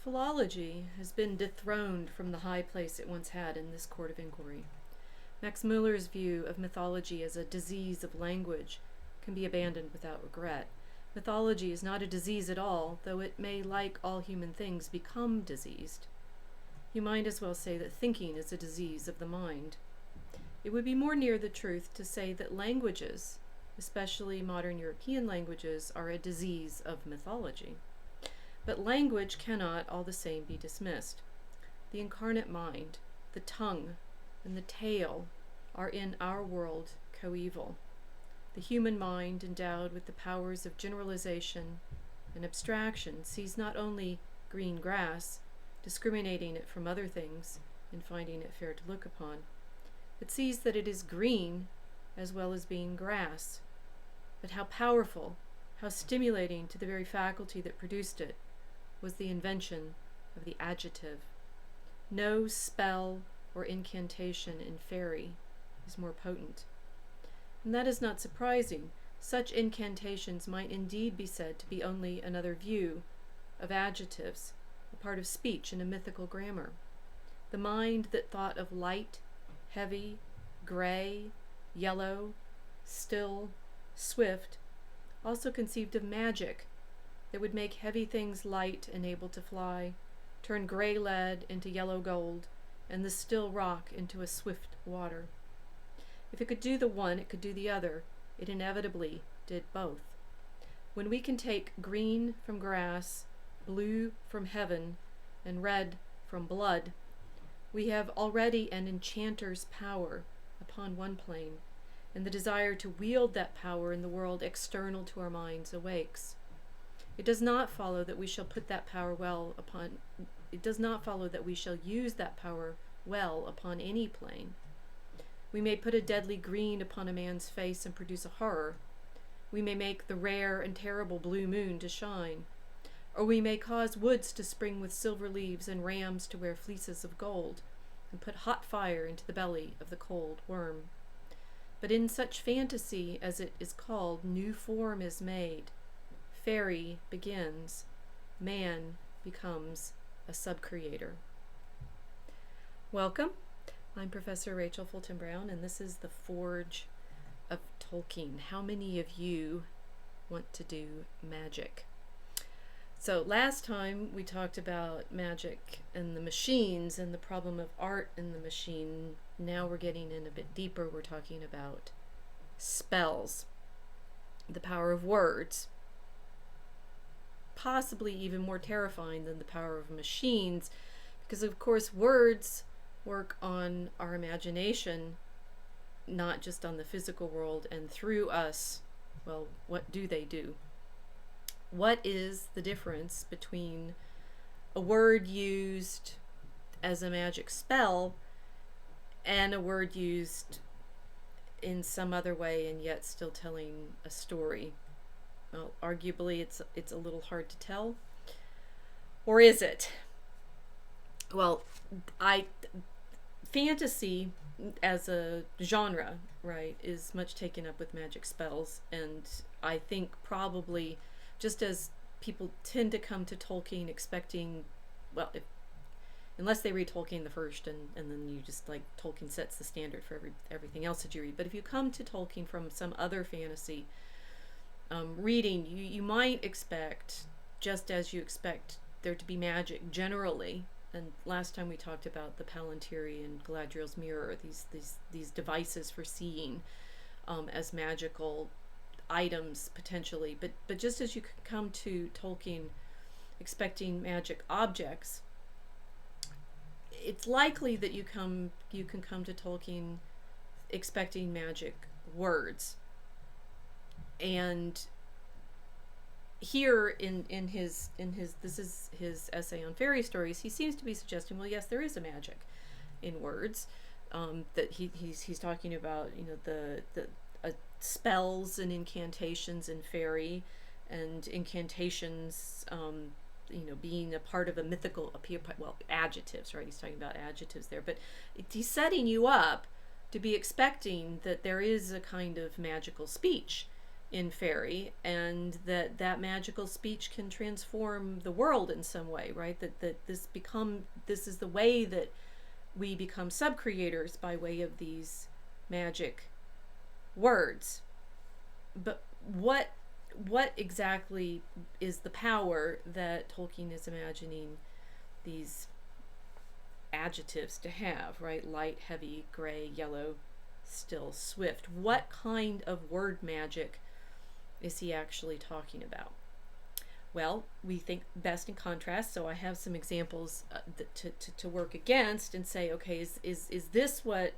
Philology has been dethroned from the high place it once had in this court of inquiry. Max Muller's view of mythology as a disease of language can be abandoned without regret. Mythology is not a disease at all, though it may, like all human things, become diseased. You might as well say that thinking is a disease of the mind. It would be more near the truth to say that languages, especially modern European languages, are a disease of mythology. But language cannot, all the same, be dismissed. The incarnate mind, the tongue, and the tail are in our world coeval. The human mind, endowed with the powers of generalization and abstraction, sees not only green grass, discriminating it from other things and finding it fair to look upon, but sees that it is green as well as being grass. But how powerful, how stimulating to the very faculty that produced it was the invention of the adjective. No spell or incantation in Faerie is more potent. And that is not surprising. Such incantations might indeed be said to be only another view of adjectives, a part of speech in a mythical grammar. The mind that thought of light, heavy, gray, yellow, still, swift, also conceived of magic that would make heavy things light and able to fly, turn gray lead into yellow gold, and the still rock into a swift water. If it could do the one, it could do the other. It inevitably did both. When we can take green from grass, blue from heaven, and red from blood, we have already an enchanter's power upon one plane, and the desire to wield that power in the world external to our minds awakes. It does not follow that we shall put that power well upon, it does not follow that we shall use that power well upon any plane. We may put a deadly green upon a man's face and produce a horror. We may make the rare and terrible blue moon to shine. Or we may cause woods to spring with silver leaves and rams to wear fleeces of gold, and put hot fire into the belly of the cold worm. But in such fantasy as it is called, new form is made. Faerie begins. Man becomes a subcreator. Welcome. I'm Professor Rachel Fulton Brown, and this is the Forge of Tolkien. How many of you want to do magic? So last time we talked about magic and the machines and the problem of art in the machine. Now we're getting in a bit deeper. We're talking about spells, the power of words, possibly even more terrifying than the power of machines, because of course words work on our imagination, not just on the physical world, and through us. Well, what do they do? What is the difference between a word used as a magic spell and a word used in some other way and yet still telling a story? Well, arguably it's a little hard to tell. Or is it? Well, fantasy as a genre, right, is much taken up with magic spells, and I think probably just as people tend to come to Tolkien expecting, well, unless they read Tolkien the first and then you just like Tolkien sets the standard for everything else that you read. But if you come to Tolkien from some other fantasy reading, you might expect, just as you expect there to be magic generally. And last time we talked about the palantiri and Galadriel's mirror, these devices for seeing as magical items potentially, but just as you can come to Tolkien expecting magic objects, it's likely that you can come to Tolkien expecting magic words. And here in his this is his essay on fairy stories, he seems to be suggesting, well, yes, there is a magic in words, that he's talking about, the spells and incantations in Faerie, and incantations being a part of a mythical adjectives, right? He's talking about adjectives there, but he's setting you up to be expecting that there is a kind of magical speech in Faerie, and that magical speech can transform the world in some way, right? That this is the way that we become sub-creators by way of these magic words. But what exactly is the power that Tolkien is imagining these adjectives to have, right? Light, heavy, gray, yellow, still, swift. What kind of word magic is he actually talking about? Well, we think best in contrast, so I have some examples to work against and say, okay, is this what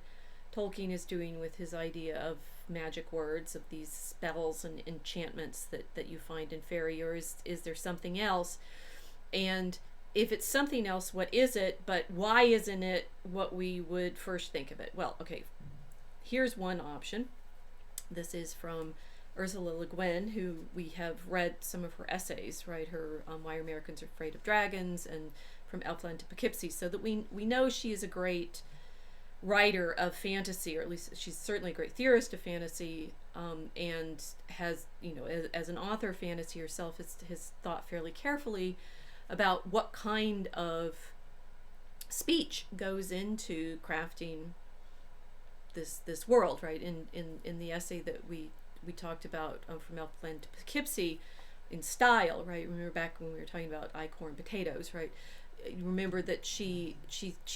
Tolkien is doing with his idea of magic words, of these spells and enchantments that you find in Faerie, or is there something else? And if it's something else, what is it? But why isn't it what we would first think of it? Well, okay, here's one option. This is from Ursula LeGuin, who we have read some of her essays, right? Her Why Americans Are Afraid of Dragons, and From Elfland to Poughkeepsie, so that we know she is a great writer of fantasy, or at least she's certainly a great theorist of fantasy, and has, as an author of fantasy herself, has thought fairly carefully about what kind of speech goes into crafting this world, right? In the essay that we talked about, From Elfland to Poughkeepsie, in style, right? Remember back when we were talking about acorn potatoes, right? You remember that she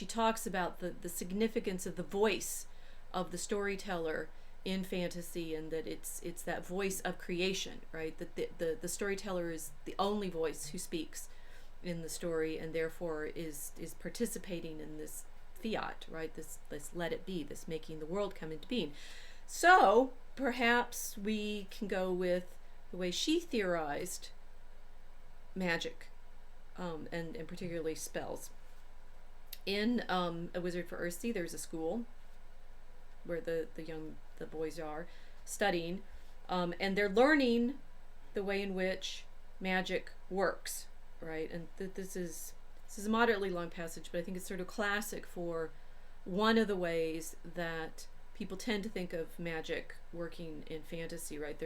talks about the significance of the voice of the storyteller in fantasy, and that it's that voice of creation, right? That the storyteller is the only voice who speaks in the story, and therefore is participating in this fiat, right? This let it be, this making the world come into being. So perhaps we can go with the way she theorized magic, and particularly spells. In A Wizard for Earthsea, there's a school where the boys are studying, and they're learning the way in which magic works, right? And this is a moderately long passage, but I think it's sort of classic for one of the ways that people tend to think of magic working in fantasy, right?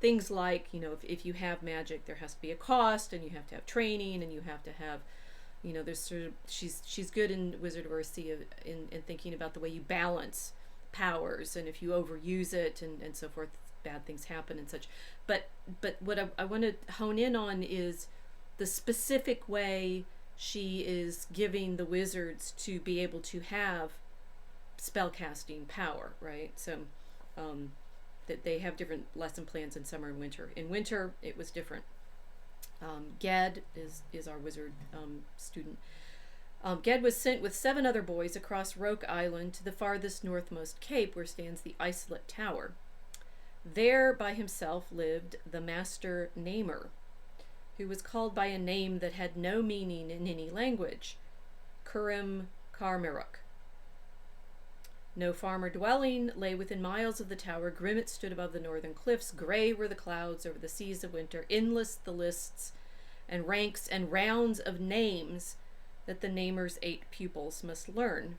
Things like, if you have magic, there has to be a cost, and you have to have training, and you have to have, there's sort of, she's good in Wizard of Earthsea in thinking about the way you balance powers, and if you overuse it and so forth, bad things happen and such. But what I want to hone in on is the specific way she is giving the wizards to be able to have spellcasting power, right? So that they have different lesson plans in summer and winter. In winter, it was different. Ged is our wizard student. Ged was sent with 7 other boys across Roke Island to the farthest northmost cape, where stands the Icelet Tower. There by himself lived the Master Namer, who was called by a name that had no meaning in any language, Curim Carmeruk. No farm or dwelling lay within miles of the tower. Grim it stood above the northern cliffs. Gray were the clouds over the seas of winter. Endless the lists and ranks and rounds of names that the Namer's 8 pupils must learn.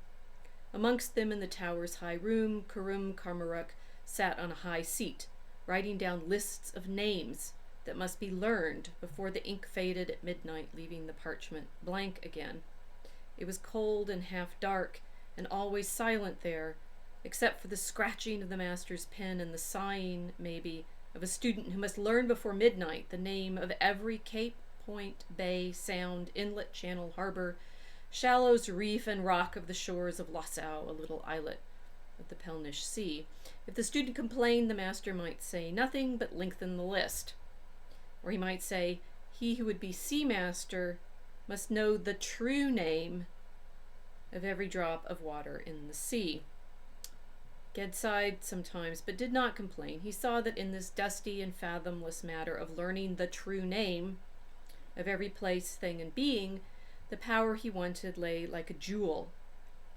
Amongst them in the tower's high room, Curim Carmeruk sat on a high seat, writing down lists of names that must be learned before the ink faded at midnight, leaving the parchment blank again. It was cold and half dark, and always silent there, except for the scratching of the master's pen and the sighing, maybe, of a student who must learn before midnight the name of every cape, point, bay, sound, inlet, channel, harbor, shallows, reef, and rock of the shores of Lossau, a little islet of the Pelnish Sea. If the student complained, the master might say nothing but lengthen the list. Or he might say, he who would be sea master must know the true name of every drop of water in the sea. Ged sighed sometimes, but did not complain. He saw that in this dusty and fathomless matter of learning the true name of every place, thing, and being, the power he wanted lay like a jewel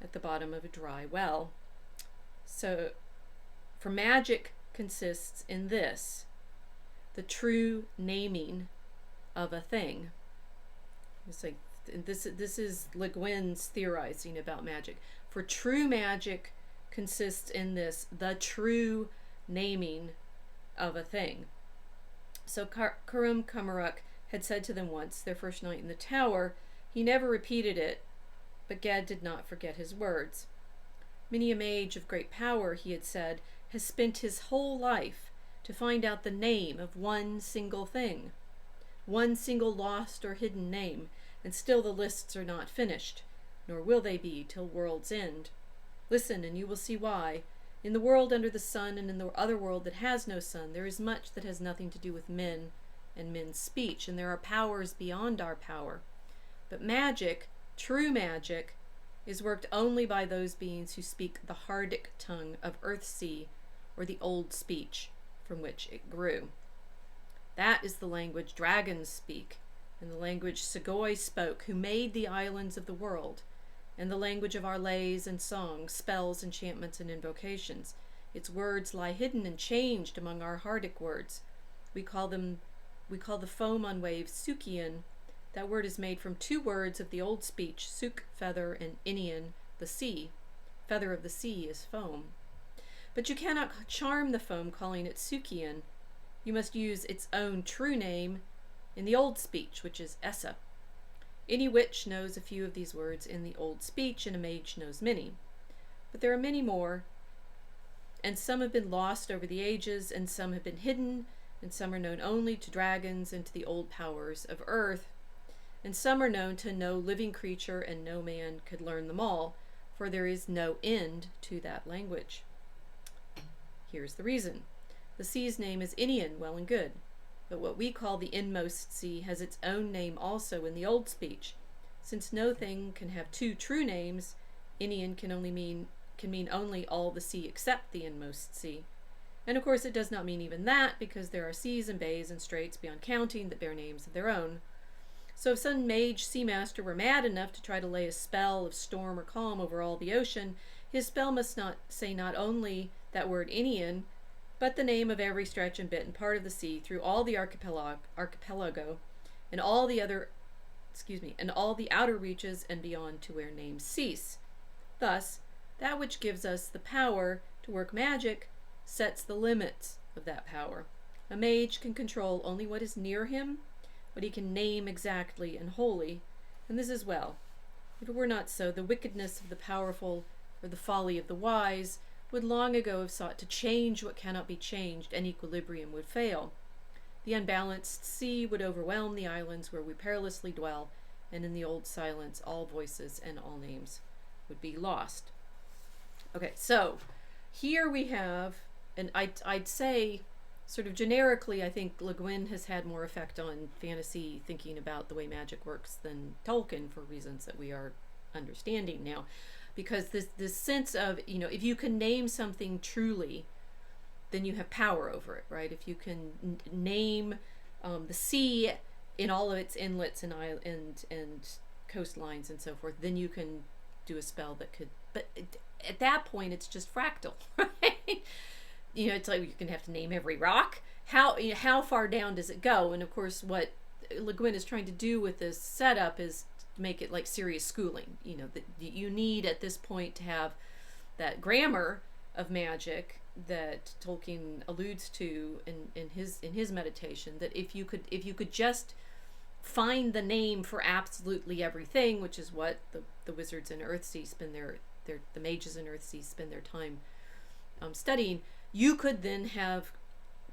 at the bottom of a dry well. So, for magic consists in this, the true naming of a thing. It's like this is Le Guin's theorizing about magic. For true magic consists in this, the true naming of a thing. So Curum Cumaruk had said to them once, their first night in the tower, he never repeated it, but Gad did not forget his words. Many a mage of great power, he had said, has spent his whole life to find out the name of one single thing, one single lost or hidden name, and still the lists are not finished, nor will they be till world's end. Listen, and you will see why. In the world under the sun and in the other world that has no sun, there is much that has nothing to do with men and men's speech, and there are powers beyond our power. But magic, true magic, is worked only by those beings who speak the Hardic tongue of Earthsea, or the old speech from which it grew. That is the language dragons speak, and the language Segoi spoke, who made the islands of the world, and the language of our lays and songs, spells, enchantments, and invocations. Its words lie hidden and changed among our Hardic words. We call the foam on waves Sukian. That word is made from two words of the old speech, Suk, feather, and Inian, the sea. Feather of the sea is foam. But you cannot charm the foam calling it Sukian. You must use its own true name in the old speech, which is Essa. Any witch knows a few of these words in the old speech, and a mage knows many. But there are many more, and some have been lost over the ages, and some have been hidden, and some are known only to dragons and to the old powers of earth, and some are known to no living creature, and no man could learn them all, for there is no end to that language. Here's the reason. The sea's name is Inian, well and good. But what we call the inmost sea has its own name also in the old speech. Since no thing can have two true names, Inian can mean only all the sea except the inmost sea. And of course it does not mean even that, because there are seas and bays and straits beyond counting that bear names of their own. So if some mage sea master were mad enough to try to lay a spell of storm or calm over all the ocean, his spell must not say not only that word Inian, but the name of every stretch and bit and part of the sea through all the archipelago and all the outer reaches and beyond to where names cease. Thus, that which gives us the power to work magic sets the limits of that power. A mage can control only what is near him, what he can name exactly and wholly, and this is well. If it were not so, the wickedness of the powerful or the folly of the wise would long ago have sought to change what cannot be changed, and equilibrium would fail. The unbalanced sea would overwhelm the islands where we perilously dwell, and in the old silence all voices and all names would be lost. Okay, so here we have, and I'd say sort of generically, I think Le Guin has had more effect on fantasy thinking about the way magic works than Tolkien, for reasons that we are understanding now. Because this sense of, if you can name something truly, then you have power over it, right? If you can name the sea in all of its inlets and coastlines and so forth, then you can do a spell that could. But at that point, it's just fractal, right? It's like you can have to name every rock. How far down does it go? And of course, what Le Guin is trying to do with this setup is make it like serious schooling, that you need at this point to have that grammar of magic that Tolkien alludes to in his meditation, that if you could just find the name for absolutely everything, which is what the wizards in Earthsea spend the mages in Earthsea spend their time studying, you could then have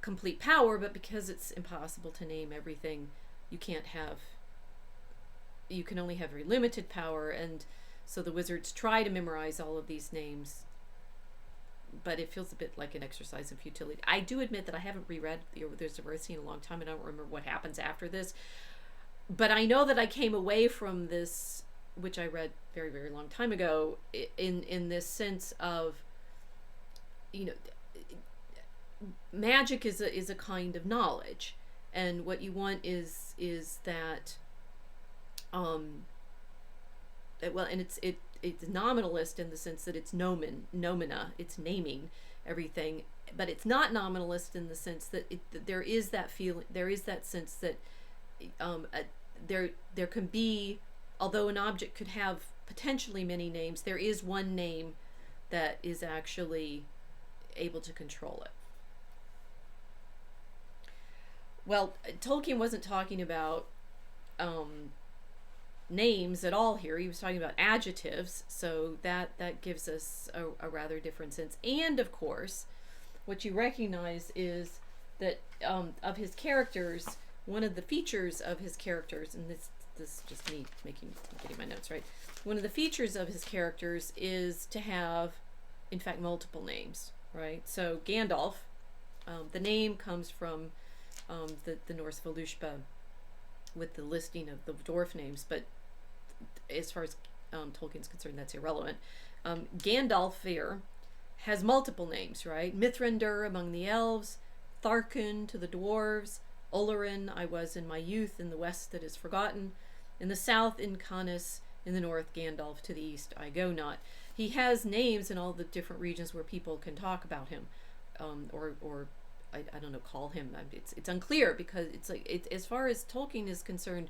complete power. But because it's impossible to name everything, you can only have very limited power, and so the wizards try to memorize all of these names, but it feels a bit like an exercise in futility. I do admit that I haven't reread the Wizards of Earthsea in a long time, and I don't remember what happens after this, but I know that I came away from this, which I read very, very long time ago, in this sense of, magic is a kind of knowledge, and what you want is that and it's nominalist in the sense that it's nomina, it's naming everything, but it's not nominalist in the sense that there is that feeling, there is that sense that there can be, although an object could have potentially many names, there is one name that is actually able to control it. Well, Tolkien wasn't talking about um, names at all here. He was talking about adjectives, so that gives us a rather different sense. And of course, what you recognize is that of his characters, one of the features of his characters, and this is just me getting my notes right. One of the features of his characters is to have, in fact, multiple names, right? So Gandalf, the name comes from the Norse Volushpa with the listing of the dwarf names, but as far as Tolkien's concerned, that's irrelevant. Gandalfir has multiple names, right? Mithrandir among the elves, Tharkun to the dwarves, Olorin, I was in my youth, in the west that is forgotten, in the south Incarnus, in the north Gandalf, to the east I go not. He has names in all the different regions where people can talk about him, or I don't know, call him. It's unclear, because it's like, as far as Tolkien is concerned,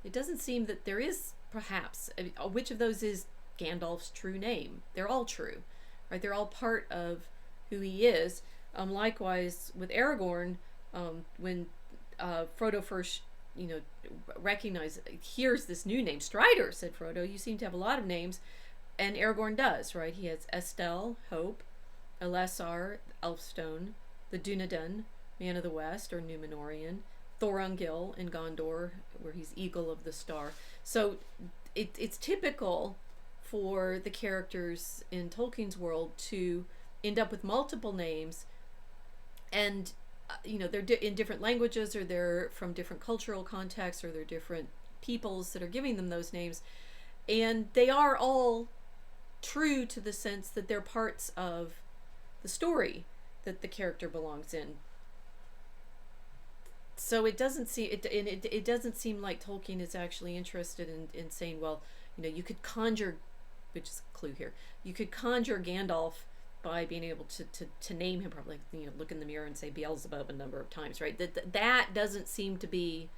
it doesn't seem that there is, perhaps, which of those is Gandalf's true name. They're all true, right? They're all part of who he is. Likewise with Aragorn, when Frodo first, here's this new name, Strider, said Frodo, you seem to have a lot of names, and Aragorn does, right? He has Estel, Hope, Elessar, Elfstone, the Dunedain, Man of the West, or Númenorian, Thorongil in Gondor, where he's Eagle of the Star. So it's typical for the characters in Tolkien's world to end up with multiple names, and they're in different languages, or they're from different cultural contexts, or they're different peoples that are giving them those names, and they are all true to the sense that they're parts of the story that the character belongs in. So it doesn't seem like Tolkien is actually interested in saying, well, you could conjure, which is a clue here, you could conjure Gandalf by being able to name him properly, look in the mirror and say Beelzebub a number of times, right? That doesn't seem to be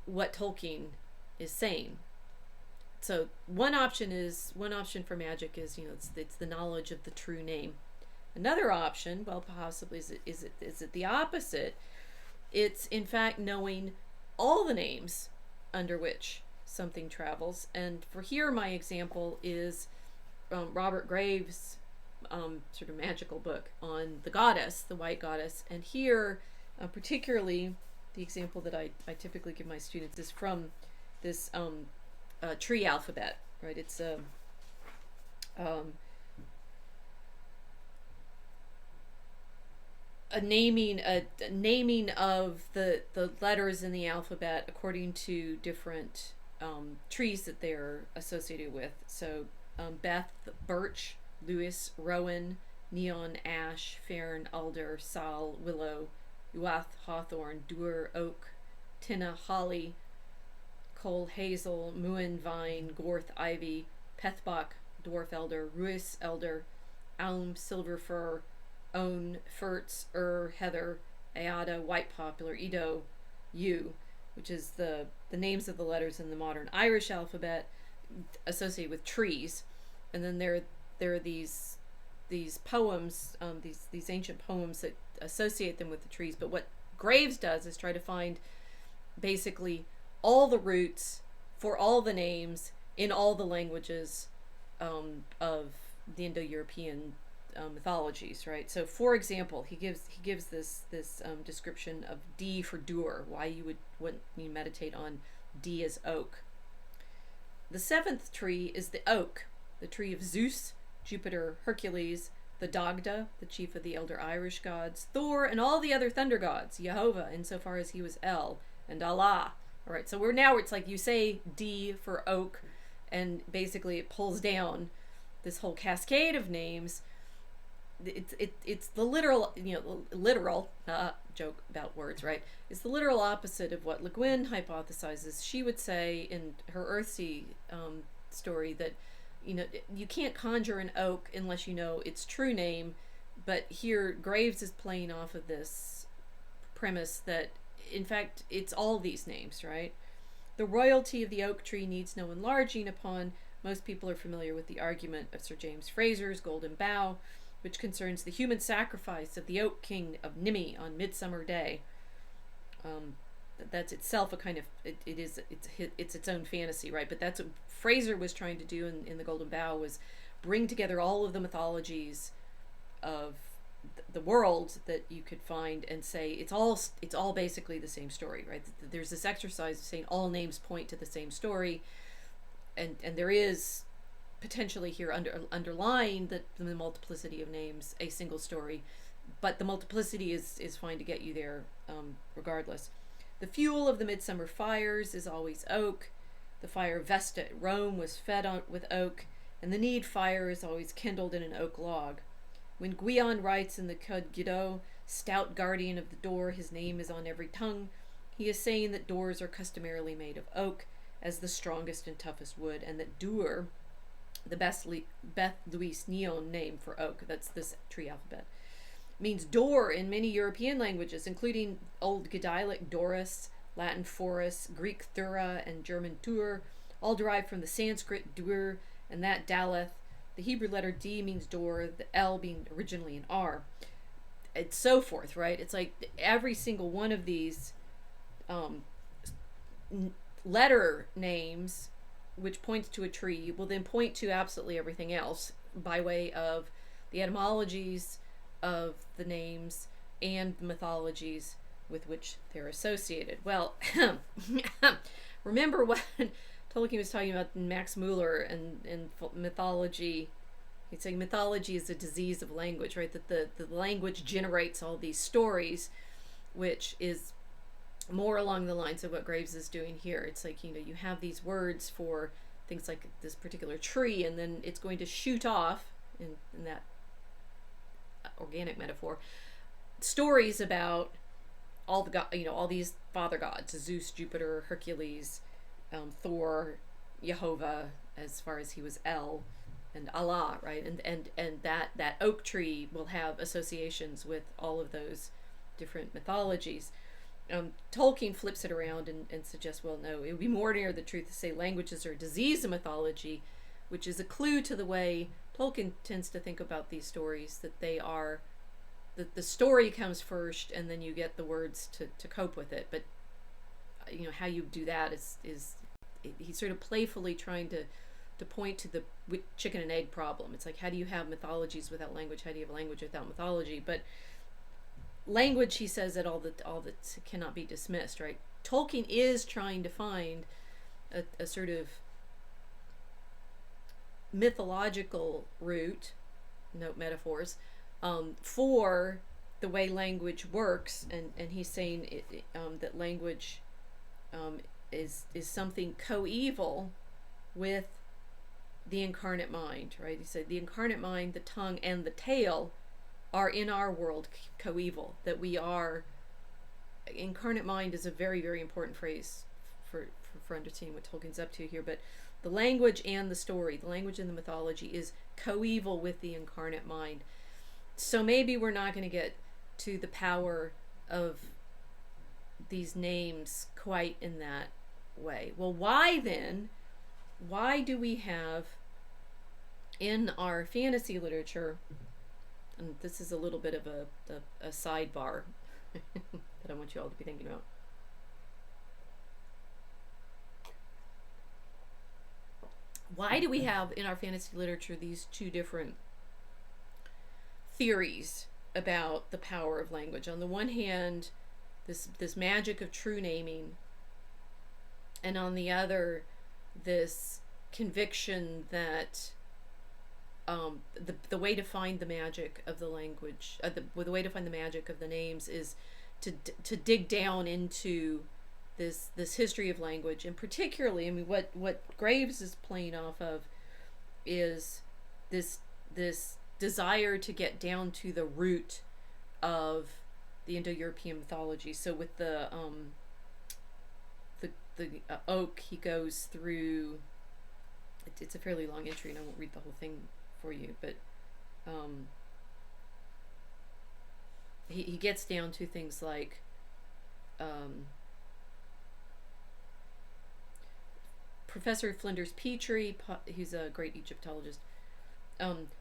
what Tolkien is saying. So one option for magic is, it's the knowledge of the true name. Another option, well, possibly is it the opposite? It's in fact knowing all the names under which something travels. And for here, my example is Robert Graves' sort of magical book on the goddess, the white goddess. And here, particularly, the example that I typically give my students is from this tree alphabet, right? It's a naming of the letters in the alphabet according to different trees that they're associated with. So Beth, birch; Lewis, rowan; neon, ash; fern, alder; sal, willow; uath, hawthorn; dur, oak; tinna, holly; cole, hazel; muin, vine; gorth, ivy; pethbok, dwarf elder; ruis, elder; alum, silver fir; own, ferts; heather; aada, white poplar; edo, yew, which is the names of the letters in the modern Irish alphabet associated with trees. And then there are these poems, these ancient poems that associate them with the trees. But what Graves does is try to find basically all the roots for all the names in all the languages of the Indo-European mythologies, right? So, for example, he gives this description of D for dur, why you would meditate on D as oak. The seventh tree is the oak, the tree of Zeus, Jupiter, Hercules, the Dagda, the chief of the elder Irish gods, Thor, and all the other thunder gods, Jehovah, insofar as he was El, and Allah. All right, so it's like you say D for oak, and basically it pulls down this whole cascade of names. It's the literal joke about words, right? It's the literal opposite of what LeGuin hypothesizes. She would say in her Earthsea story that you can't conjure an oak unless you know its true name, but here Graves is playing off of this premise that in fact it's all these names, right? The royalty of the oak tree needs no enlarging upon. Most people are familiar with the argument of Sir James Fraser's Golden Bough, which concerns the human sacrifice of the Oak King of Nimi on Midsummer Day. that's itself a kind of it's its own fantasy, right? But that's what Fraser was trying to do in the Golden Bough, was bring together all of the mythologies of the world that you could find and say it's all basically the same story, right? There's this exercise of saying all names point to the same story, and there is potentially here underlying the multiplicity of names a single story, but the multiplicity is fine to get you there regardless. The fuel of the midsummer fires is always oak. The fire of Vesta at Rome was fed on with oak, and the need fire is always kindled in an oak log. When Guion writes in the Code Guido, stout guardian of the door, his name is on every tongue, he is saying that doors are customarily made of oak as the strongest and toughest wood, and that dur, the Beth Louis Neon name for oak, that's this tree alphabet, means door in many European languages, including Old Gaelic Doris, Latin forest, Greek thura, and German tur, all derived from the Sanskrit dur, and that daleth. The Hebrew letter D means door, the L being originally an R, and so forth, right? It's like every single one of these letter names, which points to a tree, will then point to absolutely everything else by way of the etymologies of the names and the mythologies with which they're associated. Well, remember what Tolkien was talking about in Max Muller and mythology. He's saying mythology is a disease of language, right? That the language generates all these stories, which is more along the lines of what Graves is doing here. It's like, you have these words for things like this particular tree, and then it's going to shoot off in that organic metaphor, stories about all the all these father gods: Zeus, Jupiter, Hercules, Thor, Jehovah, as far as he was El, and Allah, right? And that oak tree will have associations with all of those different mythologies. Tolkien flips it around and suggests, well, no, it would be more near the truth to say languages are a disease of mythology, which is a clue to the way Tolkien tends to think about these stories, that they are, that the story comes first and then you get the words to cope with it. But how you do that is he's sort of playfully trying to point to the chicken and egg problem. It's like, how do you have mythologies without language? How do you have language without mythology? But language, he says, that all that cannot be dismissed, right? Tolkien is trying to find a sort of mythological root, note metaphors, for the way language works, and he's saying that language is something coeval with the incarnate mind, right? He said the incarnate mind, the tongue, and the tail are in our world coeval, that we are. Incarnate mind is a very, very important phrase for understanding what Tolkien's up to here, but the language and the story, the language and the mythology is coeval with the incarnate mind. So maybe we're not going to get to the power of these names quite in that way. Well, why then? Why do we have in our fantasy literature, and this is a little bit of a sidebar that I want you all to be thinking about. Why do we have in our fantasy literature these two different theories about the power of language? On the one hand, this magic of true naming, and on the other, this conviction that the way to find the magic of the language, the way to find the magic of the names is to dig down into this history of language, and particularly, I mean, what Graves is playing off of is this desire to get down to the root of the Indo-European mythology. So with the oak, he goes through. It's a fairly long entry, and I won't read the whole thing for you, but he gets down to things like Professor Flinders Petrie, who's a great Egyptologist,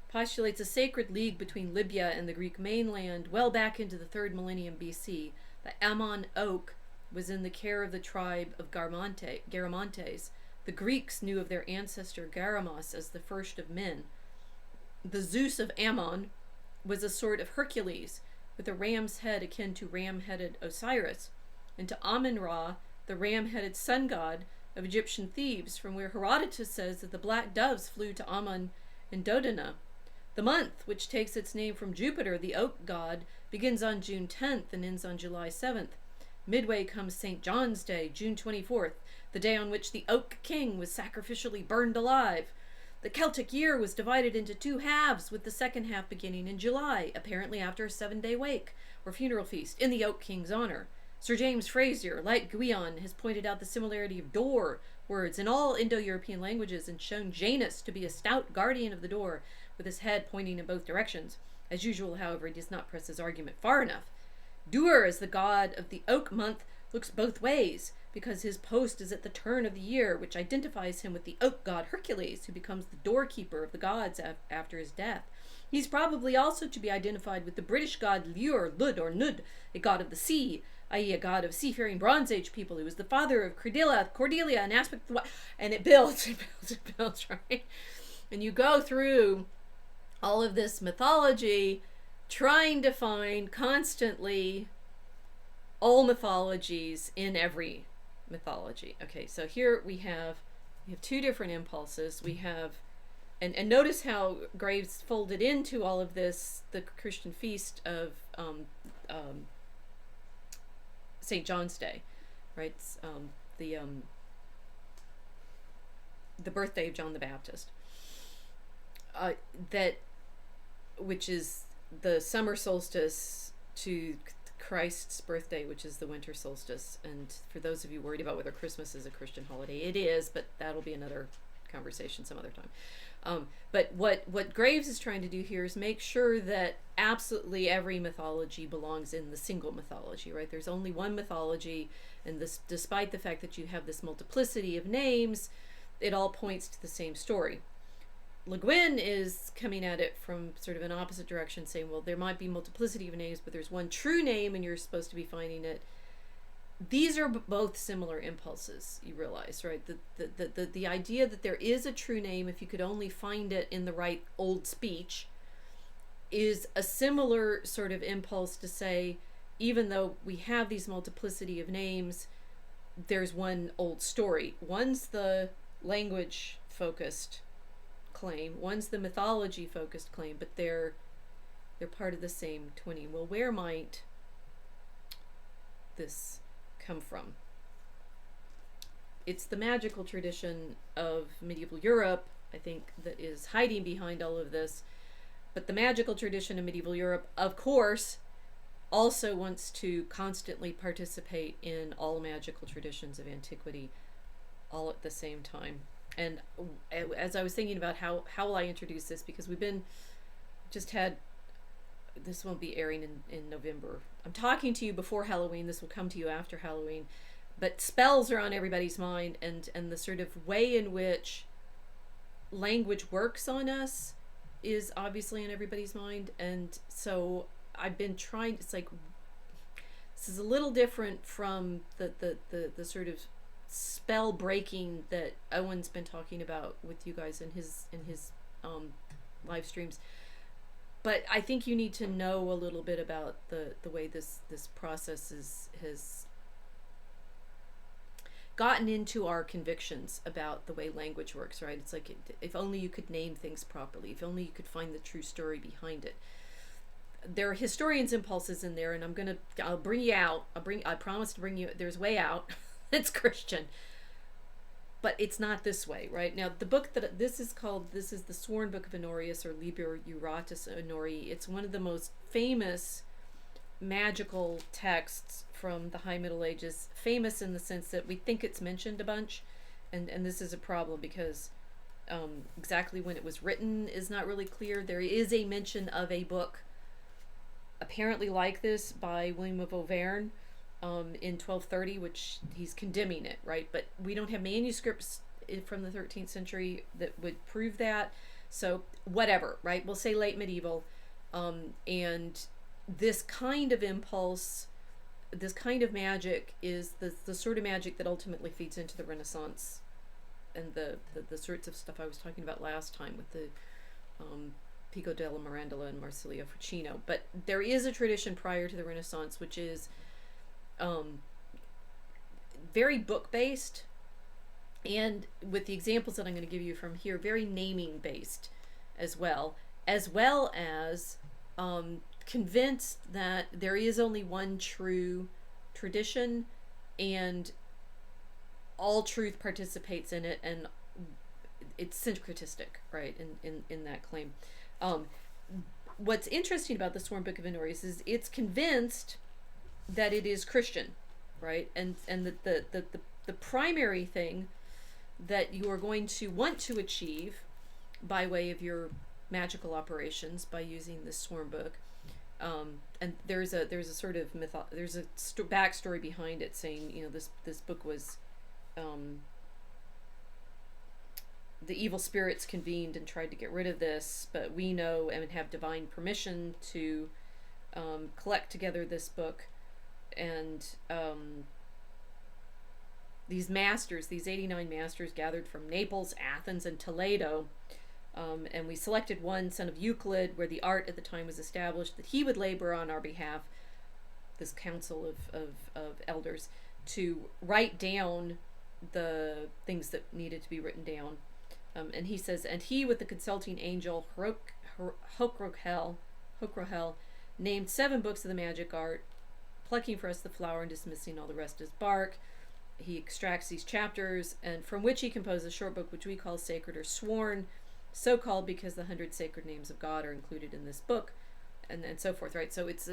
postulates a sacred league between Libya and the Greek mainland well back into the 3rd millennium BC. The Ammon oak was in the care of the tribe of Garamantes. The Greeks knew of their ancestor Garamos as the first of men. The Zeus of Ammon was a sort of Hercules, with a ram's head akin to ram-headed Osiris, and to Amun-Ra, the ram-headed sun god of Egyptian Thebes, from where Herodotus says that the black doves flew to Ammon and Dodona. The month, which takes its name from Jupiter, the oak god, begins on June 10th and ends on July 7th. Midway comes St. John's Day, June 24th, the day on which the Oak King was sacrificially burned alive. The Celtic year was divided into two halves, with the second half beginning in July, apparently after a 7-day wake, or funeral feast, in the Oak King's honor. Sir James Frazer, like Guion, has pointed out the similarity of door words in all Indo-European languages and shown Janus to be a stout guardian of the door, with his head pointing in both directions. As usual, however, he does not press his argument far enough. Dur, as the god of the oak month, looks both ways, because his post is at the turn of the year, which identifies him with the oak god Hercules, who becomes the doorkeeper of the gods after his death. He's probably also to be identified with the British god Lur, Lud, or Nud, a god of the sea, i.e. a god of seafaring Bronze Age people, who was the father of Cordelia, an aspect of the... And it builds, right? And you go through all of this mythology, trying to find constantly all mythologies in every mythology. Okay, so here we have two different impulses. We have, and notice how Graves folded into all of this the Christian feast of St. John's Day, right? The birthday of John the Baptist. Which is the summer solstice to Christ's birthday, which is the winter solstice. And for those of you worried about whether Christmas is a Christian holiday, it is, but that'll be another conversation some other time. But what Graves is trying to do here is make sure that absolutely every mythology belongs in the single mythology, right? There's only one mythology, and this, despite the fact that you have this multiplicity of names, it all points to the same story. LeGuin is coming at it from sort of an opposite direction, saying, well, there might be multiplicity of names, but there's one true name and you're supposed to be finding it. These are both similar impulses, you realize, right? The idea that there is a true name, if you could only find it in the right old speech, is a similar sort of impulse to say, even though we have these multiplicity of names, there's one old story. One's the language-focused claim, one's the mythology-focused claim, but they're part of the same twinning. Well, where might this come from? It's the magical tradition of medieval Europe, I think, that is hiding behind all of this. But the magical tradition of medieval Europe, of course, also wants to constantly participate in all magical traditions of antiquity all at the same time. And as I was thinking about how will I introduce this, because this won't be airing in November. I'm talking to you before Halloween. This will come to you after Halloween. But spells are on everybody's mind, and the sort of way in which language works on us is obviously on everybody's mind. And so I've been trying, it's like, this is a little different from the sort of spell breaking that Owen's been talking about with you guys in his live streams. But I think you need to know a little bit about the way this process has gotten into our convictions about the way language works, right? It's like, if only you could name things properly, if only you could find the true story behind it. There are historians' impulses in there, and I'll bring you out. I promise to bring you, there's way out. It's Christian, but it's not this way, right? Now, the book that this is the Sworn Book of Honorius, or Liber Iuratus Honorii. It's one of the most famous magical texts from the High Middle Ages. Famous in the sense that we think it's mentioned a bunch, and this is a problem because exactly when it was written is not really clear. There is a mention of a book apparently like this by William of Auvergne in 1230, which he's condemning it, right? But we don't have manuscripts from the 13th century that would prove that. So whatever, right? We'll say late medieval. And this kind of impulse this kind of magic is the sort of magic that ultimately feeds into the Renaissance and the sorts of stuff I was talking about last time with the Pico della Mirandola and Marsilio Ficino. But there is a tradition prior to the Renaissance which is very book-based, and with the examples that I'm going to give you from here, very naming-based as well as convinced that there is only one true tradition and all truth participates in it, and it's syncretistic, right, in that claim. What's interesting about the Sworn Book of Honoris is it's convinced that it is Christian, right, and the primary thing that you are going to want to achieve by way of your magical operations by using this sworn book, and there's a sort of there's a backstory behind it, saying, you know, this book was the evil spirits convened and tried to get rid of this, but we know and have divine permission to collect together this book, and these masters, these 89 masters, gathered from Naples, Athens, and Toledo, and we selected one, son of Euclid, where the art at the time was established, that he would labor on our behalf, this council of elders, to write down the things that needed to be written down. And he says, and he with the consulting angel Hokrohel named 7 books of the magic art, plucking for us the flower and dismissing all the rest as bark. He extracts these chapters, and from which he composed a short book which we call sacred or sworn, so called because the 100 sacred names of God are included in this book, and so forth, right? So it's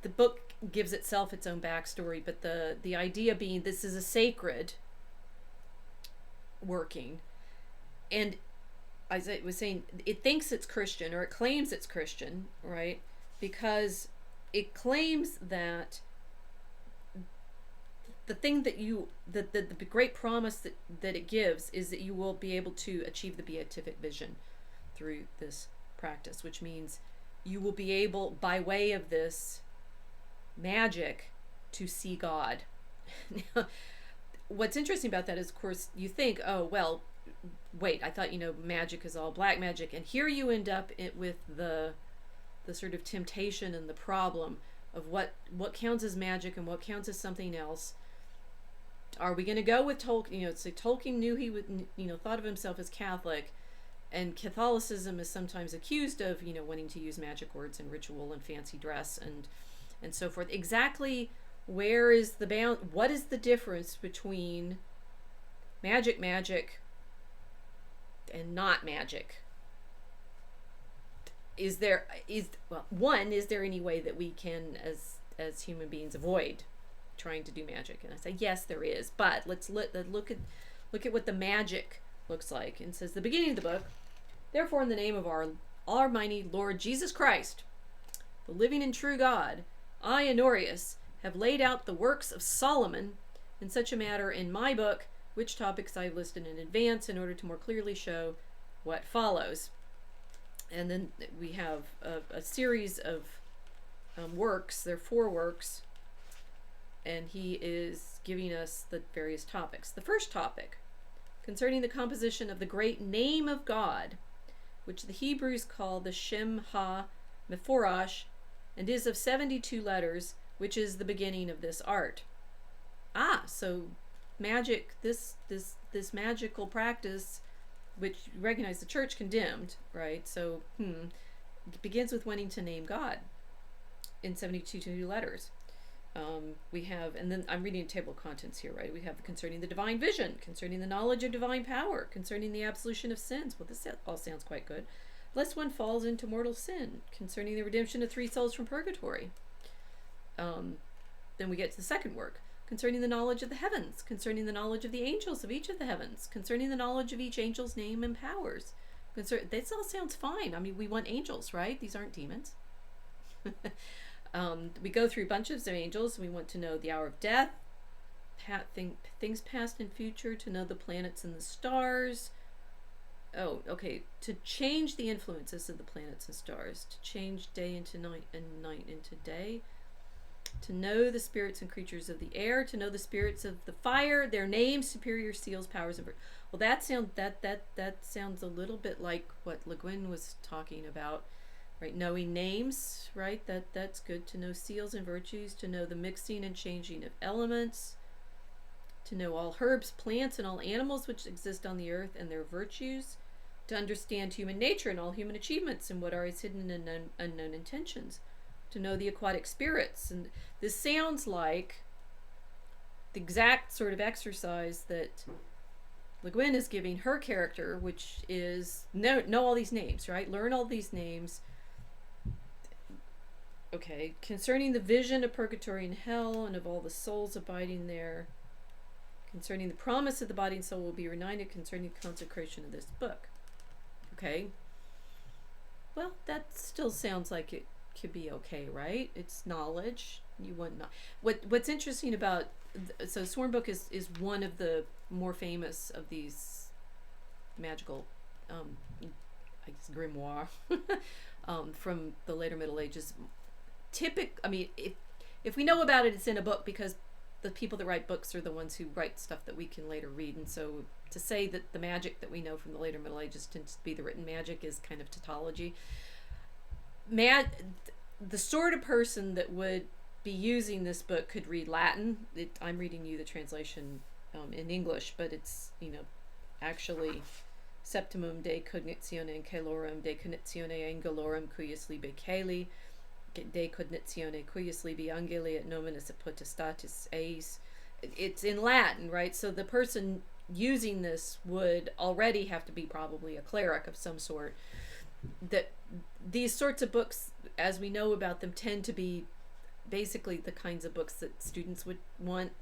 the book gives itself its own backstory, but the idea being this is a sacred working, and as I was saying, it thinks it's Christian, or it claims it's Christian, right? Because it claims that the thing that the great promise that it gives is that you will be able to achieve the beatific vision through this practice, which means you will be able, by way of this magic, to see God. Now, what's interesting about that is, of course, you think, oh, well, wait, I thought, magic is all black magic, and here you end up with the sort of temptation and the problem of what counts as magic and what counts as something else. Are we going to go with Tolkien? So Tolkien knew he would, thought of himself as Catholic, and Catholicism is sometimes accused of, wanting to use magic words and ritual and fancy dress and so forth. Exactly where is the bound? What is the difference between magic and not magic? Is there any way that we can, as human beings, avoid trying to do magic? And I say, yes, there is, but let's look at what the magic looks like. And it says, the beginning of the book, therefore in the name of our almighty Lord Jesus Christ, the living and true God, I, Honorius, have laid out the works of Solomon in such a manner in my book, which topics I've listed in advance in order to more clearly show what follows. And then we have a series of works. There are 4 works, and he is giving us the various topics. The first topic, concerning the composition of the great name of God, which the Hebrews call the Shem Ha-Mephorash, and is of 72 letters, which is the beginning of this art. So magic, this magical practice, which you recognize the church condemned, right? So it begins with wanting to name God in 72 letters. We have, and then I'm reading a table of contents here, right? We have concerning the divine vision, concerning the knowledge of divine power, concerning the absolution of sins. Well, this all sounds quite good. Lest one falls into mortal sin, concerning the redemption of 3 souls from purgatory. Then we get to the second work, concerning the knowledge of the heavens, concerning the knowledge of the angels of each of the heavens, concerning the knowledge of each angel's name and powers. This all sounds fine. I mean, we want angels, right? These aren't demons. We go through bunches of angels. We want to know the hour of death, things past and future, to know the planets and the stars. Oh, okay. To change the influences of the planets and stars, to change day into night and night into day. To know the spirits and creatures of the air, to know the spirits of the fire, their names, superior seals, powers, and well, that sounds a little bit like what Le Guin was talking about, right? Knowing names, right? That's good. To know seals and virtues, to know the mixing and changing of elements, to know all herbs, plants, and all animals which exist on the earth and their virtues, to understand human nature and all human achievements and what are its hidden and unknown intentions, to know the aquatic spirits. And this sounds like the exact sort of exercise that Le Guin is giving her character, which is know all these names, right? Learn all these names. Okay, concerning the vision of purgatory and hell and of all the souls abiding there, concerning the promise that the body and soul will be reunited, concerning the consecration of this book. Okay. Well, that still sounds like it could be okay, right? It's knowledge. You want not. What's interesting about so Sworn Book is one of the more famous of these magical, I guess, grimoire from the later Middle Ages. I mean, if we know about it, it's in a book because the people that write books are the ones who write stuff that we can later read. And so to say that the magic that we know from the later Middle Ages tends to be the written magic is kind of tautology. The sort of person that would be using this book could read Latin. I'm reading you the translation in English, but it's, actually Septimum de cognitione caelorum, de cognitione angelorum, cuius libe caeli, de cognitione cuius libi angeli et nominis et potestatis eis. It's in Latin, right? So the person using this would already have to be probably a cleric of some sort. That these sorts of books, as we know about them, tend to be basically the kinds of books that students would want,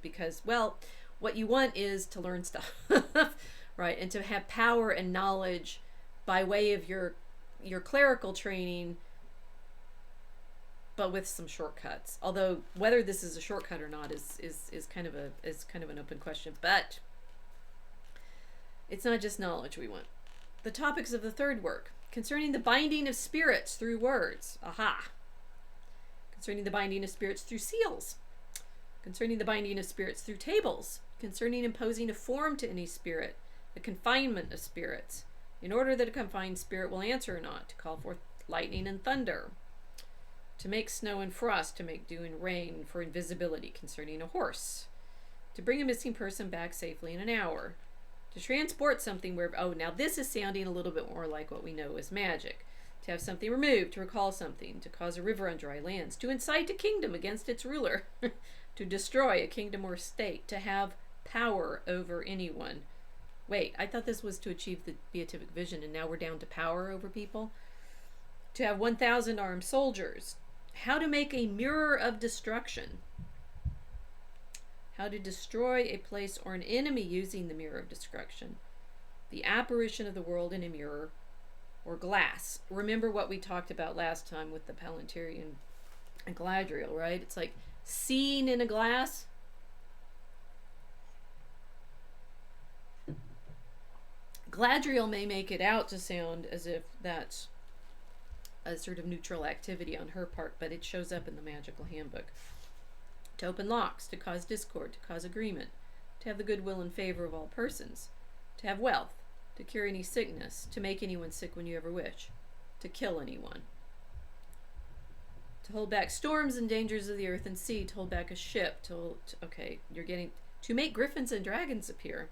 because, well, what you want is to learn stuff, right? And to have power and knowledge by way of your clerical training, but with some shortcuts. Although whether this is a shortcut or not is kind of an open question. But it's not just knowledge we want. The topics of the third work: concerning the binding of spirits through words. Aha. Concerning the binding of spirits through seals. Concerning the binding of spirits through tables. Concerning imposing a form to any spirit. The confinement of spirits, in order that a confined spirit will answer or not. To call forth lightning and thunder. To make snow and frost. To make dew and rain. For invisibility. Concerning a horse. To bring a missing person back safely in an hour. To transport something where, now this is sounding a little bit more like what we know as magic. To have something removed, to recall something, to cause a river on dry lands, to incite a kingdom against its ruler, to destroy a kingdom or state, to have power over anyone. Wait, I thought this was to achieve the beatific vision, and now we're down to power over people. To have 1,000 armed soldiers. How to make a mirror of destruction. How to destroy a place or an enemy using the mirror of destruction. The apparition of the world in a mirror or glass. Remember what we talked about last time with the palantiri and Galadriel, right? It's like seeing in a glass. Galadriel may make it out to sound as if that's a sort of neutral activity on her part, but it shows up in the magical handbook. To open locks, to cause discord, to cause agreement, to have the goodwill and favor of all persons, to have wealth, to cure any sickness, to make anyone sick when you ever wish, to kill anyone, to hold back storms and dangers of the earth and sea, to hold back a ship, to make griffins and dragons appear,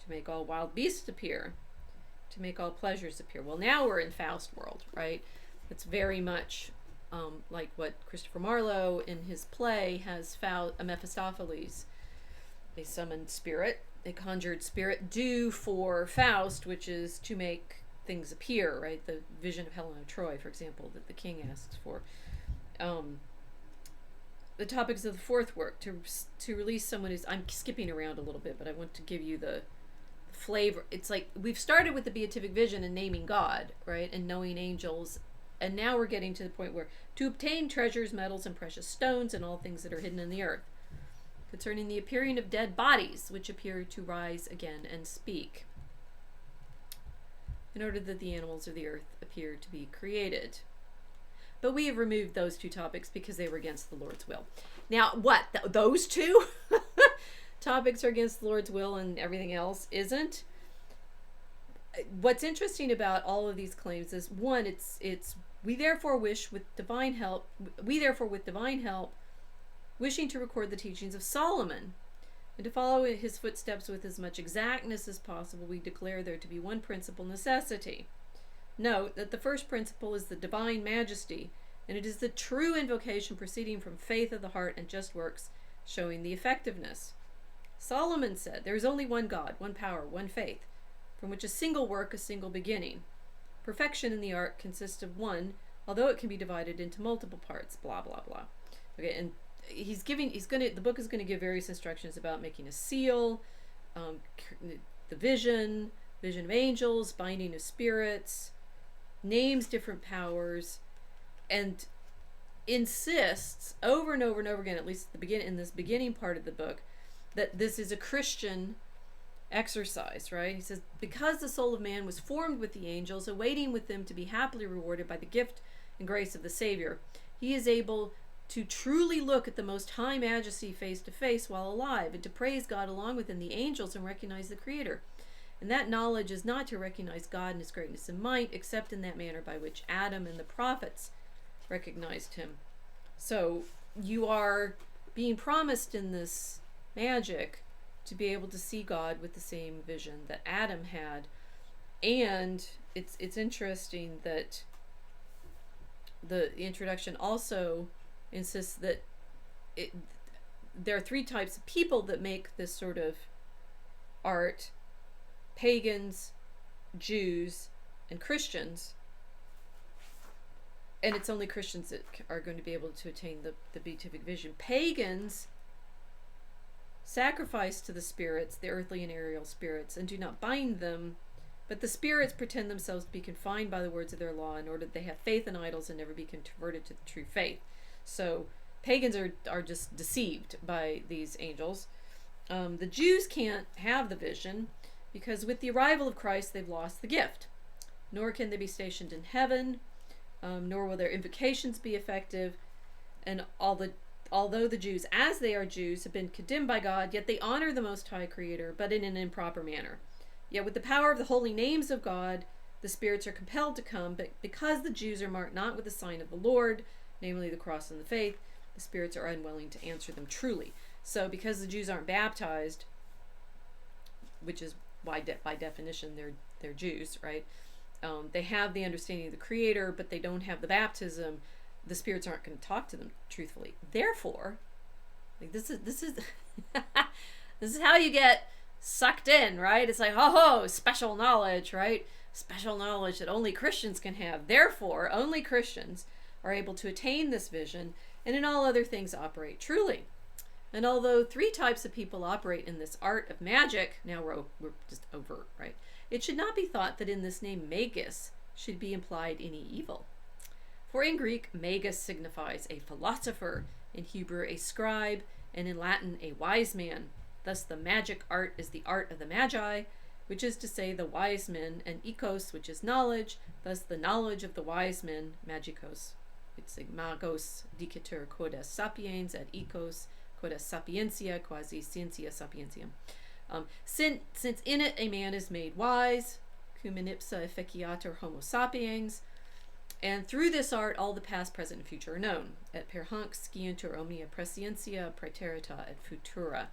to make all wild beasts appear, to make all pleasures appear. Well, now we're in Faust world, right? It's very much like what Christopher Marlowe in his play has a Mephistopheles. They summoned spirit, they conjured spirit due for Faust, which is to make things appear, right? The vision of Helen of Troy, for example, that the king asks for. The topics of the fourth work, to release someone who's, I'm skipping around a little bit, but I want to give you the flavor. It's like we've started with the beatific vision and naming God, right? And knowing angels. And now we're getting to the point where to obtain treasures, metals, and precious stones, and all things that are hidden in the earth. Concerning the appearing of dead bodies, which appear to rise again and speak. In order that the animals of the earth appear to be created. But we have removed those two topics because they were against the Lord's will. Now, what? Those two topics are against the Lord's will and everything else isn't? What's interesting about all of these claims is, one, it's we therefore with divine help, wishing to record the teachings of Solomon, and to follow his footsteps with as much exactness as possible, we declare there to be one principal necessity. Note that the first principle is the divine majesty, and it is the true invocation proceeding from faith of the heart and just works, showing the effectiveness. Solomon said, there is only one God, one power, one faith, from which a single work, a single beginning. Perfection in the art consists of one, although it can be divided into multiple parts, blah, blah, blah. Okay, and the book is going to give various instructions about making a seal, the vision of angels, binding of spirits, names different powers, and insists over and over and over again, at least in this beginning part of the book, that this is a Christian exercise, right? He says, because the soul of man was formed with the angels, awaiting with them to be happily rewarded by the gift and grace of the Savior, he is able to truly look at the Most High Majesty face to face while alive, and to praise God along with the angels and recognize the Creator. And that knowledge is not to recognize God in his greatness and might, except in that manner by which Adam and the prophets recognized him. So you are being promised in this magic to be able to see God with the same vision that Adam had. And it's interesting that the introduction also insists that there are three types of people that make this sort of art: pagans, Jews, and Christians. And it's only Christians that are going to be able to attain the beatific vision. Pagans sacrifice to the spirits, the earthly and aerial spirits, and do not bind them, but the spirits pretend themselves to be confined by the words of their law in order that they have faith in idols and never be converted to the true faith. So pagans are just deceived by these angels. The Jews can't have the vision because with the arrival of Christ they've lost the gift, nor can they be stationed in heaven, nor will their invocations be effective. And although the Jews, as they are Jews, have been condemned by God, yet they honor the Most High Creator, but in an improper manner. Yet with the power of the holy names of God, the spirits are compelled to come, but because the Jews are marked not with the sign of the Lord, namely the cross and the faith, the spirits are unwilling to answer them truly. So because the Jews aren't baptized, which is why by definition they're Jews, right? They have the understanding of the Creator, but they don't have the baptism. The spirits aren't going to talk to them truthfully. Therefore, like this is this is how you get sucked in, right? It's like, oh, special knowledge, right? Special knowledge that only Christians can have. Therefore, only Christians are able to attain this vision, and in all other things operate truly. And although three types of people operate in this art of magic, now we're just overt, right? It should not be thought that in this name magus should be implied any evil. For in Greek, magus signifies a philosopher, in Hebrew a scribe, and in Latin a wise man. Thus the magic art is the art of the magi, which is to say the wise men, and ecos, which is knowledge, thus the knowledge of the wise men, magikos. It's like magos dicitur quodas sapiens, et ecos quodas sapientia, quasi scientia sapientiam. Since in it a man is made wise, cumen ipsa efficiatur homo sapiens, and through this art all the past, present, and future are known. Et per hanc scientur omnia prescientia, praeterita, et futura.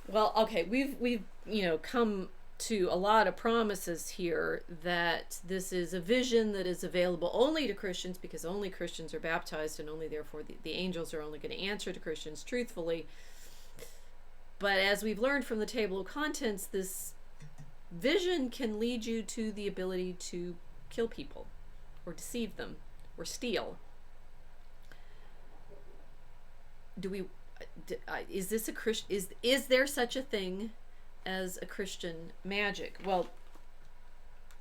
Well, okay, we've come to a lot of promises here that this is a vision that is available only to Christians because only Christians are baptized, and only therefore the angels are only going to answer to Christians truthfully. But as we've learned from the table of contents, this vision can lead you to the ability to kill people or deceive them or steal. Is this a Christian? Is there such a thing as a Christian magic? Well,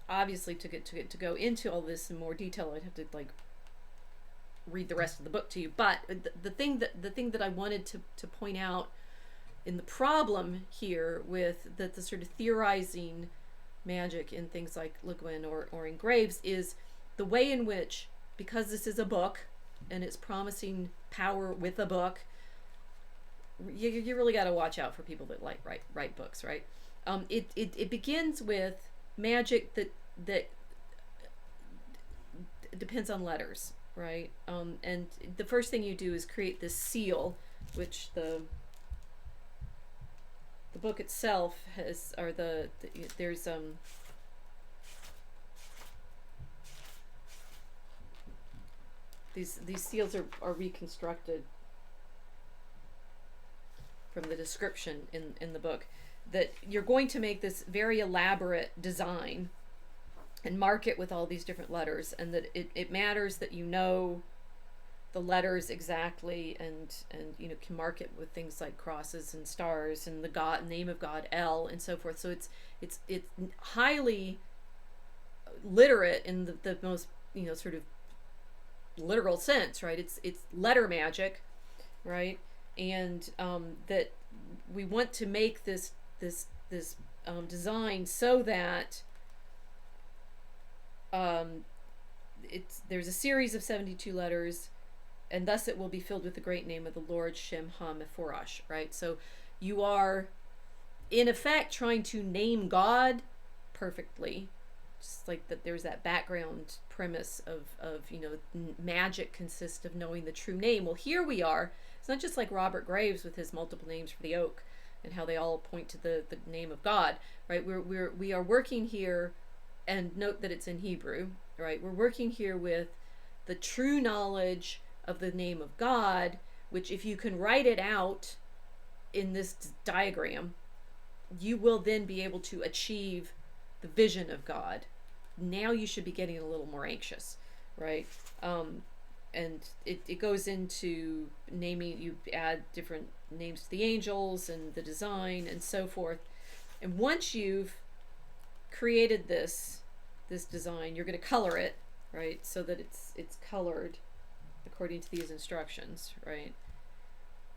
obviously to go into all this in more detail, I'd have to read the rest of the book to you. But the thing that I wanted to point out in the problem here with the sort of theorizing magic in things like LeGuin or in Graves is the way in which because this is a book and it's promising power with a book, you really got to watch out for people that like write books, right? It begins with magic that depends on letters, right? And the first thing you do is create this seal, which the book itself has, or there's these seals are reconstructed from the description in the book, that you're going to make this very elaborate design and mark it with all these different letters, and that it matters that you know the letters exactly, and you know, can mark it with things like crosses and stars and the name of God, El, and so forth. So it's highly literate in the most, you know, sort of literal sense, right? It's letter magic, right? And that we want to make this design so that there's a series of 72 letters, and thus it will be filled with the great name of the Lord Shem Ha Meforash, right? So you are in effect trying to name God perfectly, just like that. There's that background premise of you know, magic consists of knowing the true name. Well, here we are. It's not just like Robert Graves with his multiple names for the oak and how they all point to the name of God, right? We are working here, and note that it's in Hebrew, right? We're working here with the true knowledge of the name of God, which if you can write it out in this diagram, you will then be able to achieve the vision of God. Now you should be getting a little more anxious, right? And it goes into naming, you add different names to the angels and the design and so forth. And once you've created this design, you're going to color it, right? So that it's colored according to these instructions, right?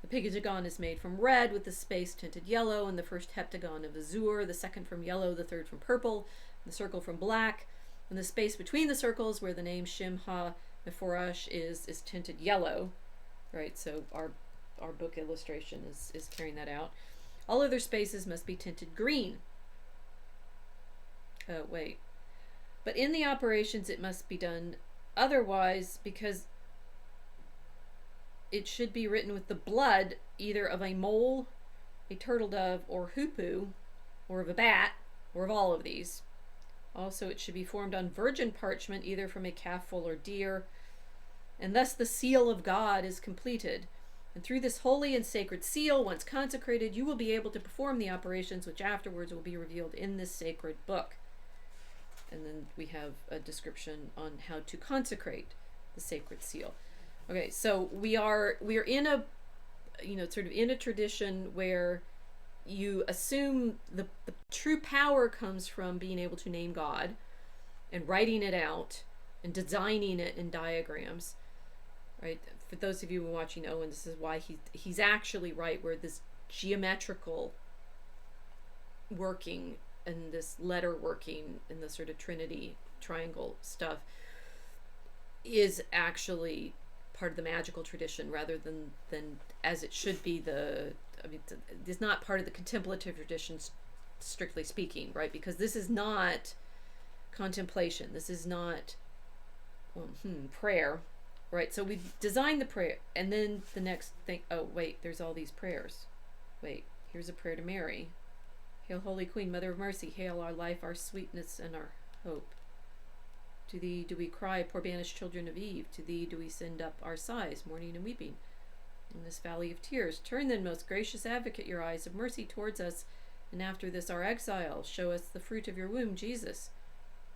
The pentagon is made from red with the space tinted yellow, and the first heptagon of azure, the second from yellow, the third from purple, the circle from black, and the space between the circles where the name Shem Ha Meforash is tinted yellow, right? So our book illustration is carrying that out. All other spaces must be tinted green. But in the operations it must be done otherwise, because it should be written with the blood either of a mole, a turtle dove, or hoopoe, or of a bat, or of all of these. Also, it should be formed on virgin parchment, either from a calf, foal, or deer, and thus the seal of God is completed. And through this holy and sacred seal, once consecrated, you will be able to perform the operations which afterwards will be revealed in this sacred book. And then we have a description on how to consecrate the sacred seal. Okay, so we are in a, you know, sort of in a tradition where you assume the true power comes from being able to name God and writing it out and designing it in diagrams, right? For those of you who are watching Owen, this is why he's actually right, where this geometrical working and this letter working and the sort of Trinity triangle stuff is actually part of the magical tradition, rather than as it should be it's not part of the contemplative tradition, strictly speaking, right? Because this is not contemplation. This is not prayer, right? So we've designed the prayer, and then the next thing, oh wait, there's all these prayers. Wait, here's a prayer to Mary. Hail, Holy Queen, Mother of Mercy. Hail, our life, our sweetness, and our hope. To thee do we cry, poor banished children of Eve. To thee do we send up our sighs, mourning and weeping. In this valley of tears, turn then, most gracious advocate, your eyes of mercy towards us, and after this our exile, show us the fruit of your womb, Jesus.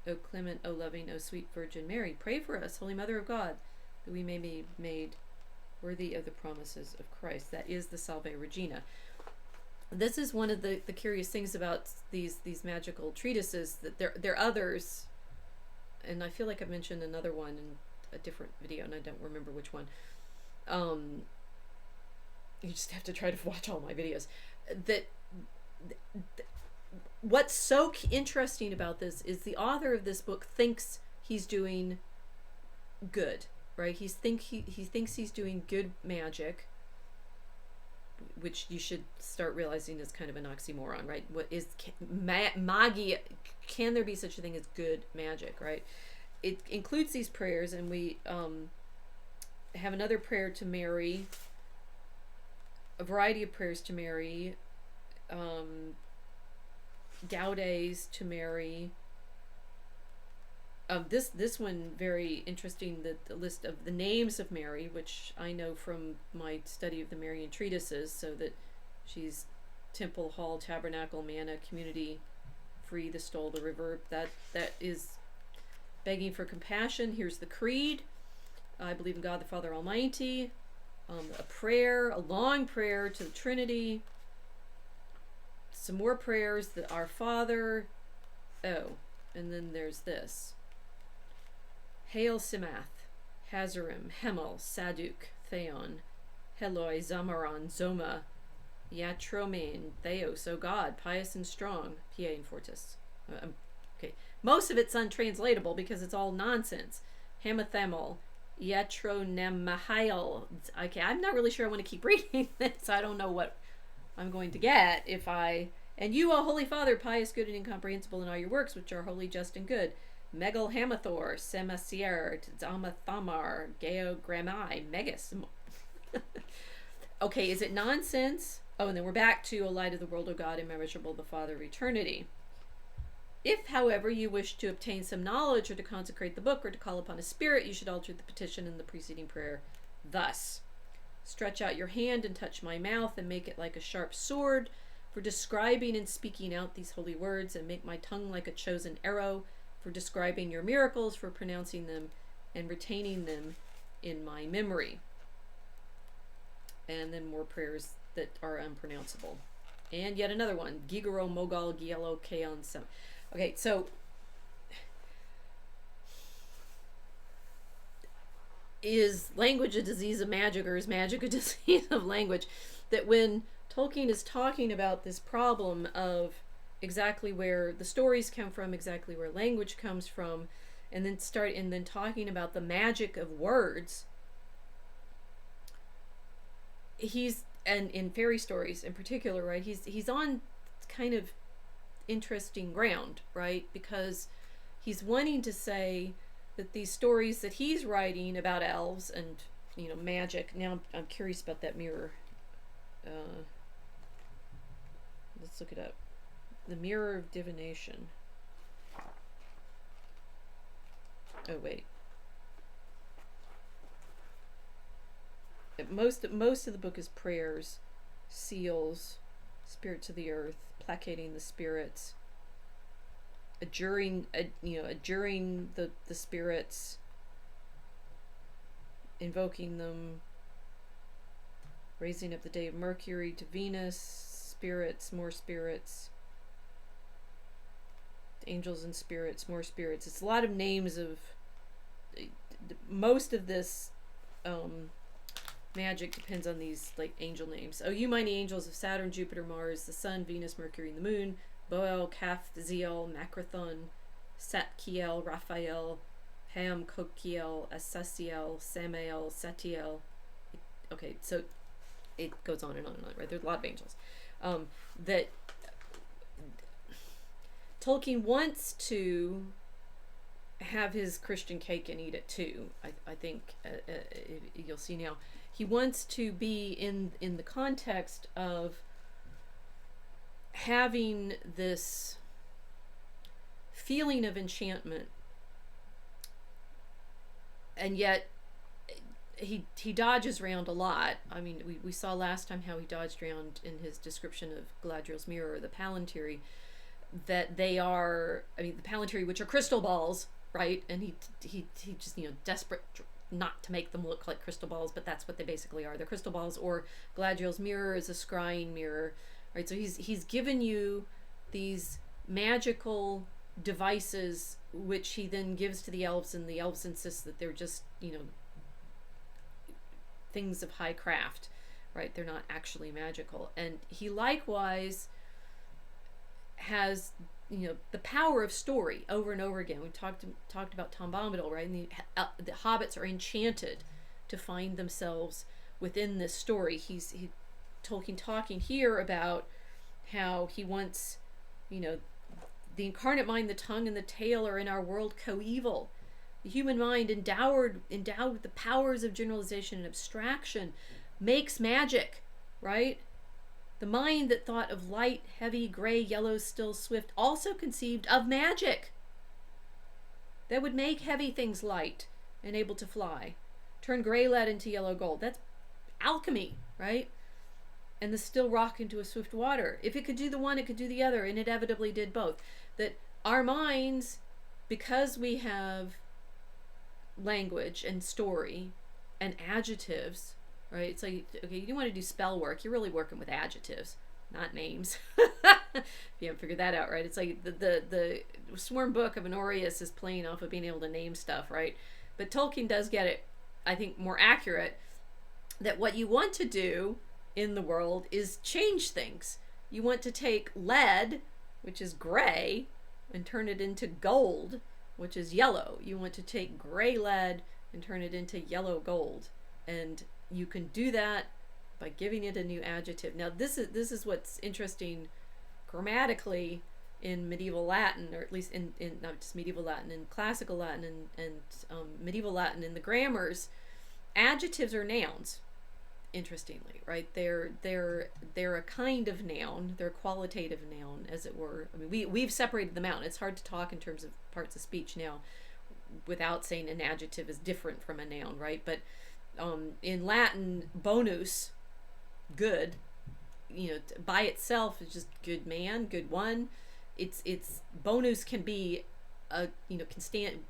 O clement, O loving, O sweet Virgin Mary, pray for us, Holy Mother of God, that we may be made worthy of the promises of Christ. That is the Salve Regina. This is one of the curious things about these magical treatises, that there are others, and I feel like I mentioned another one in a different video, and I don't remember which one. You just have to try to watch all my videos. What's so interesting about this is the author of this book thinks he's doing good, right? He thinks he's doing good magic, which you should start realizing is kind of an oxymoron, right? What is magia? Can there be such a thing as good magic, right? It includes these prayers, and we have another prayer to Mary, a variety of prayers to Mary, Gaudes to Mary. This one very interesting, the list of the names of Mary, which I know from my study of the Marian treatises, so that she's temple, hall, tabernacle, manna, community, free, the stole, the river. That is begging for compassion. Here's the creed. I believe in God the Father Almighty. A prayer, a long prayer to the Trinity. Some more prayers, the Our Father. Oh, and then there's this. Hail Simath, Hazarim, Hemel, Saduk, Theon, Heloi, Zamaron, Zoma, Yatromain, Theos, O God, pious and strong, Pia and Fortis. Okay, most of it's untranslatable because it's all nonsense. Hamathemel, Yatronemahil. Okay, I'm not really sure I want to keep reading this. I don't know what I'm going to get if I... And you, O Holy Father, pious, good, and incomprehensible in all your works, which are holy, just, and good. Megal Hamathor, Semasier, Zamathamar, Geogrammai, Megas. Okay, is it nonsense? Oh, and then we're back to a light of the world, O God, immeasurable, the Father of eternity. If, however, you wish to obtain some knowledge, or to consecrate the book, or to call upon a spirit, you should alter the petition in the preceding prayer thus. Stretch out your hand and touch my mouth, and make it like a sharp sword, for describing and speaking out these holy words, and make my tongue like a chosen arrow, for describing your miracles, for pronouncing them, and retaining them in my memory. And then more prayers that are unpronounceable. And yet another one. Gigaro Mogal Gielo Keon Sem. Okay, so is language a disease of magic, or is magic a disease of language? That when Tolkien is talking about this problem of exactly where the stories come from, exactly where language comes from, and then talking about the magic of words, and in fairy stories in particular, right? He's on kind of interesting ground, right? Because he's wanting to say that these stories that he's writing about elves and magic. Now I'm curious about that mirror. Let's look it up. The Mirror of Divination. Oh wait. Most of the book is prayers, seals, spirits of the earth, placating the spirits, adjuring the spirits, invoking them, raising up the day of Mercury to Venus, spirits, more spirits, angels and spirits, more spirits. It's a lot of names of... Most of this magic depends on these angel names. Oh, you mighty angels of Saturn, Jupiter, Mars, the Sun, Venus, Mercury, and the Moon, Boel, Kaf, Ziel, Macrothon, Satkiel, Raphael, Ham, Kokiel, Asasiel, Samael, Satiel. Okay, so it goes on and on and on, right? There's a lot of angels. That Tolkien wants to have his Christian cake and eat it too. I think you'll see now. He wants to be in the context of having this feeling of enchantment, and yet he dodges around a lot. I mean, we saw last time how he dodged around in his description of Galadriel's mirror, the palantiri, that they are, the palantiri, which are crystal balls, right? And he just, desperate not to make them look like crystal balls, but that's what they basically are. They're crystal balls. Or Galadriel's mirror is a scrying mirror, right? So he's given you these magical devices, which he then gives to the elves, and the elves insist that they're just, things of high craft, right? They're not actually magical. And he likewise has the power of story over and over again. We talked about Tom Bombadil, right? And the hobbits are enchanted to find themselves within this story. Tolkien talking here about how he wants, the incarnate mind, the tongue, and the tail are in our world coeval. The human mind, endowed with the powers of generalization and abstraction, makes magic, right? The mind that thought of light, heavy, gray, yellow, still, swift, also conceived of magic that would make heavy things light and able to fly, turn gray lead into yellow gold. That's alchemy, right? And the still rock into a swift water. If it could do the one, it could do the other, and it inevitably did both. That our minds, because we have language and story and adjectives, right? It's like, okay, you want to do spell work, you're really working with adjectives, not names. If you haven't figured that out, right? It's like the Swarm Book of Honorius is playing off of being able to name stuff, right? But Tolkien does get it, I think, more accurate, that what you want to do in the world is change things. You want to take lead, which is gray, and turn it into gold, which is yellow. You want to take gray lead and turn it into yellow gold. And you can do that by giving it a new adjective. Now, this is what's interesting grammatically in medieval Latin, or at least in not just medieval Latin, in classical Latin and medieval Latin. In the grammars, adjectives are nouns. Interestingly, right? They're a kind of noun. They're a qualitative noun, as it were. I mean, we've separated them out. It's hard to talk in terms of parts of speech now without saying an adjective is different from a noun, right? But in Latin, bonus, good, by itself is just good man, good one. It's bonus can be can stand.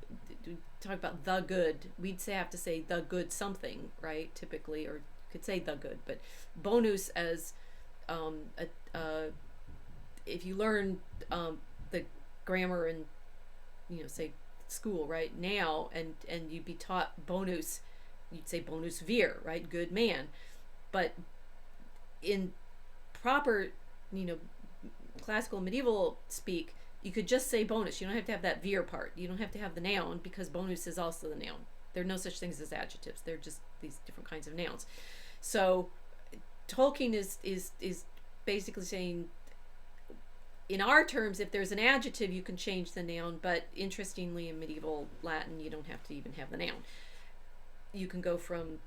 Talk about the good. Have to say the good something, right? Typically, or could say the good, but bonus as if you learn the grammar in say school right now, and you'd be taught bonus, you'd say bonus vir, right? Good man. But in proper classical medieval speak, you could just say bonus. You don't have to have that vir part. You don't have to have the noun, because bonus is also the noun. There are no such things as adjectives. They're just these different kinds of nouns. So Tolkien is basically saying, in our terms, if there's an adjective, you can change the noun. But interestingly, in medieval Latin, you don't have to even have the noun. You can go from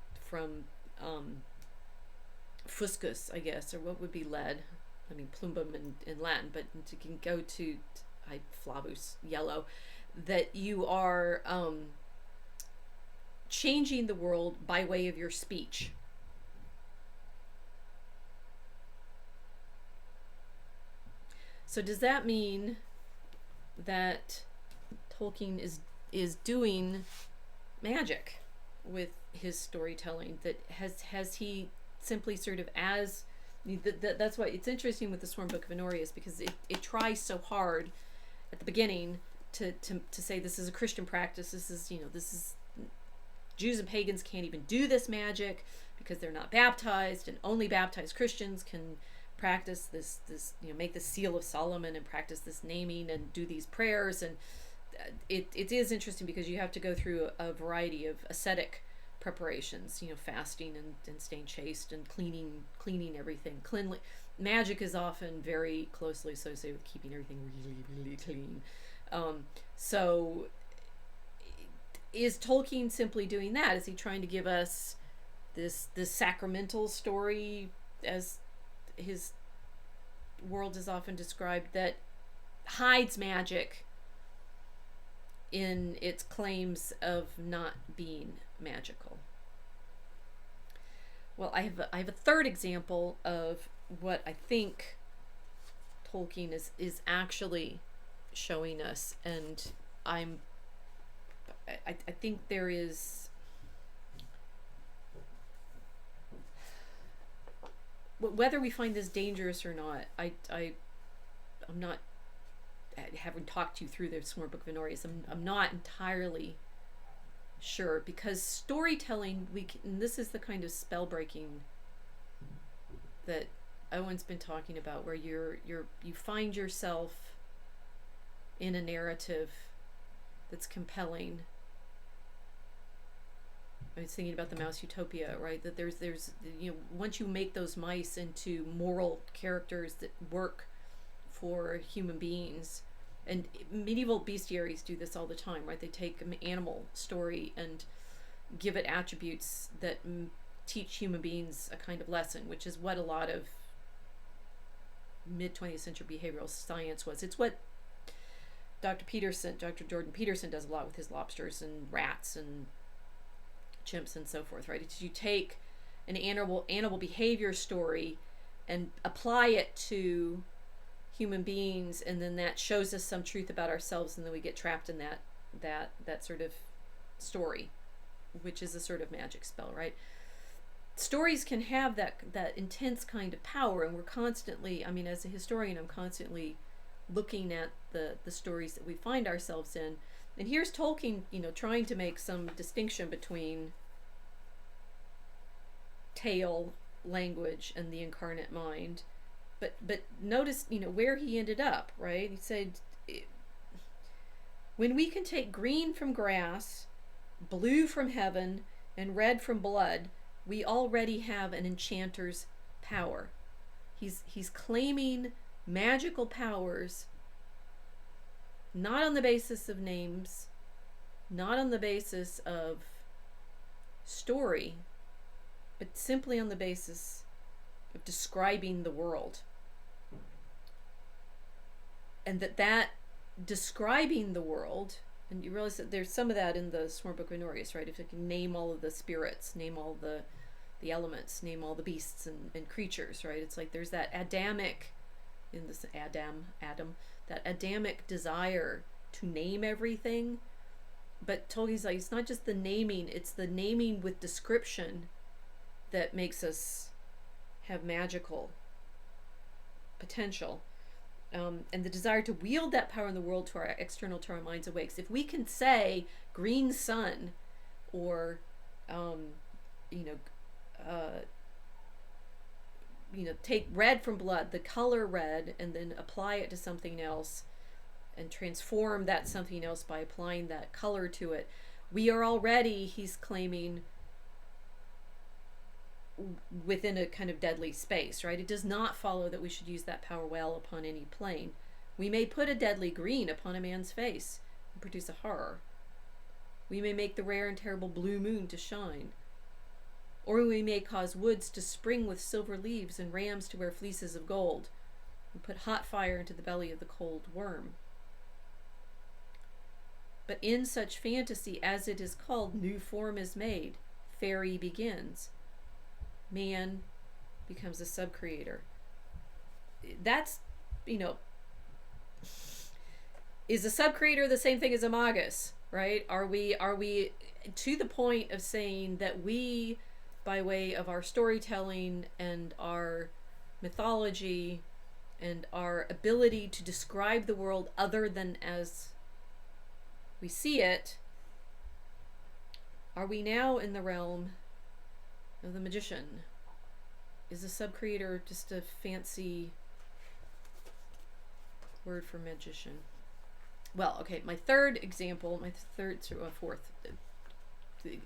fuscus, I guess, or what would be lead? I mean, plumbum in Latin, but you can go to flavus, yellow. That you are changing the world by way of your speech. So does that mean that Tolkien is doing magic with his storytelling? That has he simply sort of, as that's why it's interesting with the Swarm Book of Honorius, because it tries so hard at the beginning to say this is a Christian practice. This is Jews and pagans can't even do this magic because they're not baptized, and only baptized Christians can practice this make the seal of Solomon and practice this naming and do these prayers. And it is interesting because you have to go through a variety of ascetic preparations, fasting and staying chaste and cleaning everything. Magic is often very closely associated with keeping everything really, really clean. So is Tolkien simply doing that? Is he trying to give us this sacramental story, as his world is often described, that hides magic in its claims of not being magical? Well, I have a third example of what I think Tolkien is actually showing us, and I think there is, whether we find this dangerous or not, I'm not, having talked you through the Swarm Book of Honorius, I'm not entirely sure, because storytelling, and this is the kind of spell breaking that Owen's been talking about, where you find yourself in a narrative that's compelling. I was thinking about the mouse utopia, right? That there's once you make those mice into moral characters that work for human beings, and medieval bestiaries do this all the time, right? They take an animal story and give it attributes that teach human beings a kind of lesson, which is what a lot of mid-20th century behavioral science was. It's what Dr. Jordan Peterson does a lot with his lobsters and rats and chimps and so forth, right? It's you take an animal behavior story and apply it to human beings, and then that shows us some truth about ourselves, and then we get trapped in that sort of story, which is a sort of magic spell, right? Stories can have that intense kind of power, and we're constantly, I mean, as a historian, I'm constantly looking at the stories that we find ourselves in. And here's Tolkien, trying to make some distinction between tale, language, and the incarnate mind. But notice, where he ended up, right? He said, when we can take green from grass, blue from heaven, and red from blood, we already have an enchanter's power. He's claiming magical powers, not on the basis of names, not on the basis of story, but simply on the basis of describing the world. And that describing the world, and you realize that there's some of that in the Sworn Book of Honorius, right? If you can name all of the spirits, name all the elements, name all the beasts and creatures, right? It's like there's that Adamic, in this Adam, that Adamic desire to name everything. But Tolkien's like, it's not just the naming, it's the naming with description that makes us have magical potential. And the desire to wield that power in the world to our minds awakes. If we can say green sun, or take red from blood, the color red, and then apply it to something else and transform that something else by applying that color to it, we are already, he's claiming, within a kind of deadly space, right? It does not follow that we should use that power well upon any plane. We may put a deadly green upon a man's face and produce a horror. We may make the rare and terrible blue moon to shine. Or we may cause woods to spring with silver leaves and rams to wear fleeces of gold, and put hot fire into the belly of the cold worm. But in such fantasy as it is called, new form is made. Faerie begins. Man becomes a sub-creator. That's, is a sub-creator the same thing as a magus, right? Are we to the point of saying that we, by way of our storytelling and our mythology and our ability to describe the world other than as we see it, are we now in the realm of the magician? Is a sub-creator just a fancy word for magician? Well, okay, my fourth.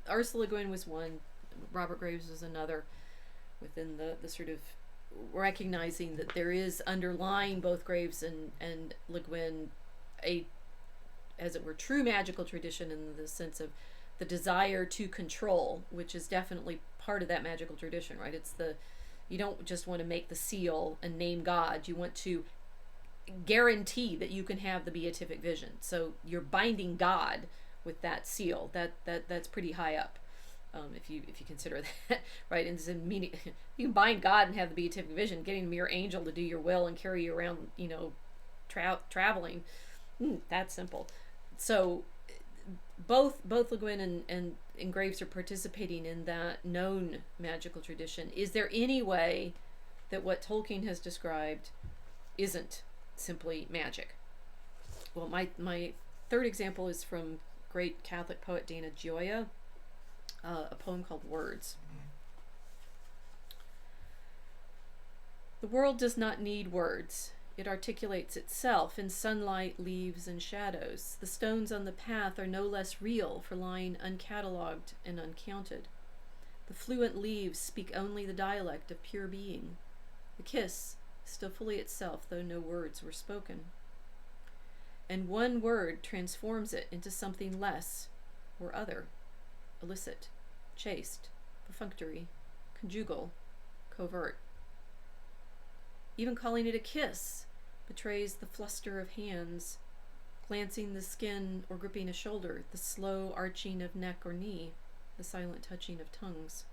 Ursula LeGuin was one, Robert Graves was another, within the sort of recognizing that there is underlying both Graves and LeGuin a, as it were, true magical tradition in the sense of the desire to control, which is definitely part of that magical tradition, right? It's you don't just want to make the seal and name God. You want to guarantee that you can have the beatific vision. So you're binding God with that seal. That's pretty high up, if you consider that, right? And meaning, you can bind God and have the beatific vision. Getting a mere angel to do your will and carry you around, traveling. That's simple. So both LeGuin and Graves are participating in that known magical tradition. Is there any way that what Tolkien has described isn't simply magic? Well, my third example is from great Catholic poet Dana Gioia, a poem called Words. The world does not need words. It articulates itself in sunlight, leaves, and shadows. The stones on the path are no less real for lying uncatalogued and uncounted. The fluent leaves speak only the dialect of pure being. The kiss is still fully itself, though no words were spoken. And one word transforms it into something less or other, illicit, chaste, perfunctory, conjugal, covert. Even calling it a kiss betrays the fluster of hands, glancing the skin or gripping a shoulder, the slow arching of neck or knee, the silent touching of tongues.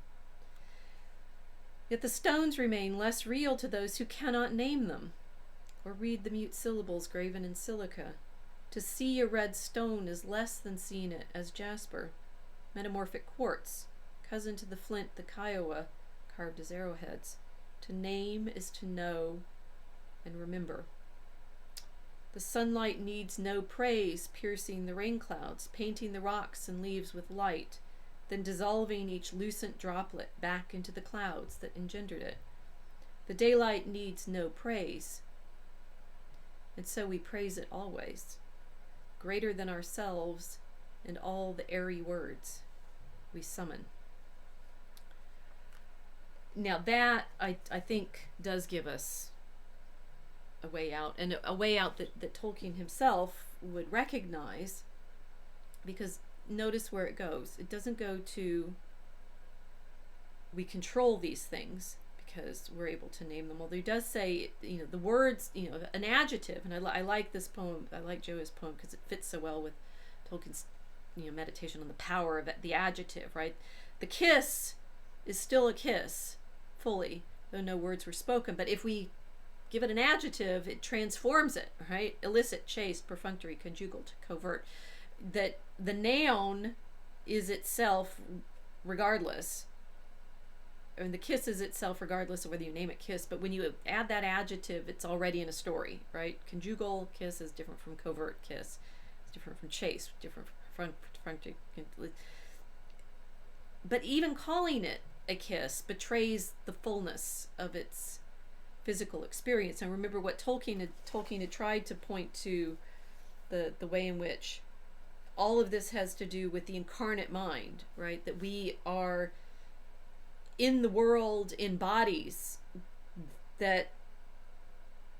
Yet the stones remain less real to those who cannot name them, or read the mute syllables graven in silica. To see a red stone is less than seeing it as jasper, metamorphic quartz, cousin to the flint the Kiowa carved as arrowheads. To name is to know and remember. The sunlight needs no praise, piercing the rain clouds, painting the rocks and leaves with light, then dissolving each lucent droplet back into the clouds that engendered it. The daylight needs no praise, and so we praise it always, greater than ourselves and all the airy words we summon. Now that, I think, does give us a way out, and a way out that Tolkien himself would recognize, because notice where it goes. It doesn't go to, we control these things because we're able to name them. Although he does say, the words, an adjective, and I like this poem, I like Joa's poem because it fits so well with Tolkien's, meditation on the power of the adjective, right? The kiss is still a kiss, fully, though no words were spoken. But if we give it an adjective, it transforms it, right? Illicit, chaste, perfunctory, conjugal, to covert. That the noun is itself regardless, and the kiss is itself regardless of whether you name it kiss. But when you add that adjective, it's already in a story, right? Conjugal kiss is different from covert kiss. It's different from chaste, different from perfunctory. But even calling it a kiss betrays the fullness of its physical experience. And remember what Tolkien had tried to point to, the way in which all of this has to do with the incarnate mind, right? That we are in the world in bodies that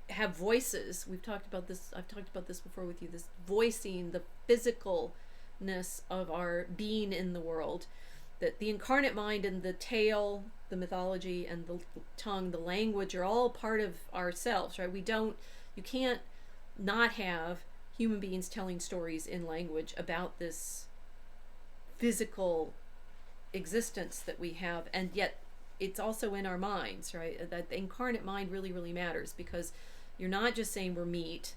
have voices. We've talked about this, I've talked about this before with you, this voicing the physicalness of our being in the world. That the incarnate mind and the tale, the mythology, and the tongue, the language are all part of ourselves, right? You can't not have human beings telling stories in language about this physical existence that we have, and yet it's also in our minds, right? That the incarnate mind really, really matters, because you're not just saying we're meat,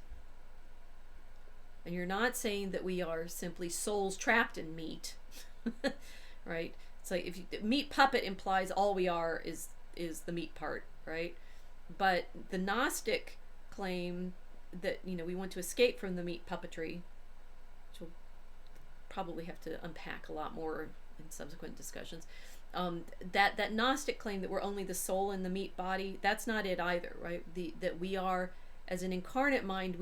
and you're not saying that we are simply souls trapped in meat. Right? It's like, if meat puppet implies all we are is the meat part, right? But the Gnostic claim that, we want to escape from the meat puppetry, which we'll probably have to unpack a lot more in subsequent discussions. That Gnostic claim that we're only the soul in the meat body, that's not it either, right? That we are, as an incarnate mind,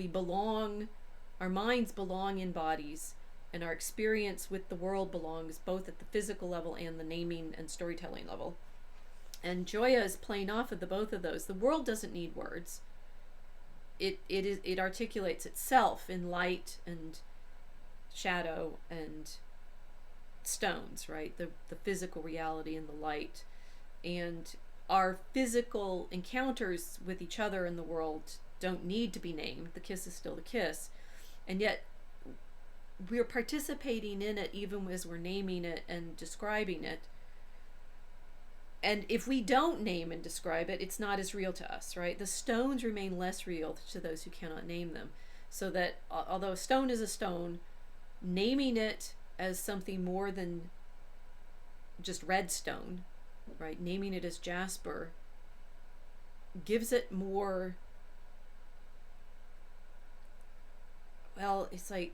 our minds belong in bodies, and our experience with the world belongs both at the physical level and the naming and storytelling level. And Joya is playing off of both of those. The world doesn't need words. It articulates itself in light and shadow and stones, right? The physical reality and the light. And our physical encounters with each other in the world don't need to be named. The kiss is still the kiss. And yet we're participating in it even as we're naming it and describing it. And if we don't name and describe it, it's not as real to us, right? The stones remain less real to those who cannot name them. So that although a stone is a stone, naming it as something more than just red stone, right? Naming it as jasper gives it more, well, it's like,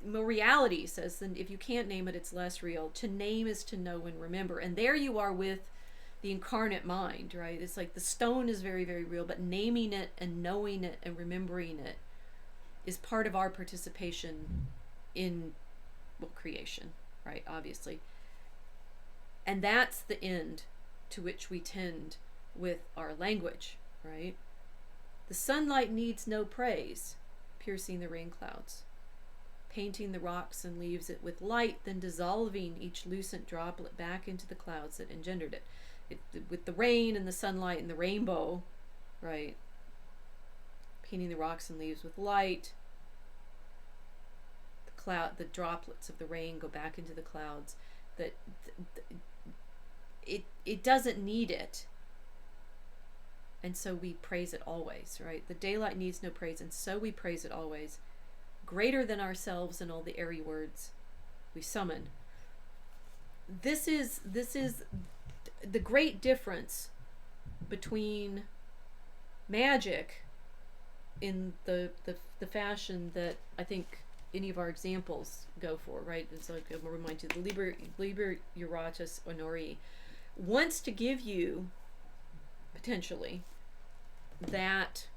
reality says that if you can't name it, it's less real. To name is to know and remember. And there you are with the incarnate mind, right? It's like the stone is very, very real, but naming it and knowing it and remembering it is part of our participation in, well, creation, right? Obviously. And that's the end to which we tend with our language, right? The sunlight needs no praise, piercing the rain clouds, painting the rocks and leaves it with light, then dissolving each lucent droplet back into the clouds that engendered it. With the rain and the sunlight and the rainbow, right? Painting the rocks and leaves with light. The droplets of the rain go back into the clouds. That it doesn't need it, and so we praise it always, right? The daylight needs no praise, and so we praise it always. Greater than ourselves and all the airy words we summon. This is the great difference between magic in the fashion that I think any of our examples go for, right? It's like, I'm going to remind you, the Liber Iuratus Honorii wants to give you, potentially, that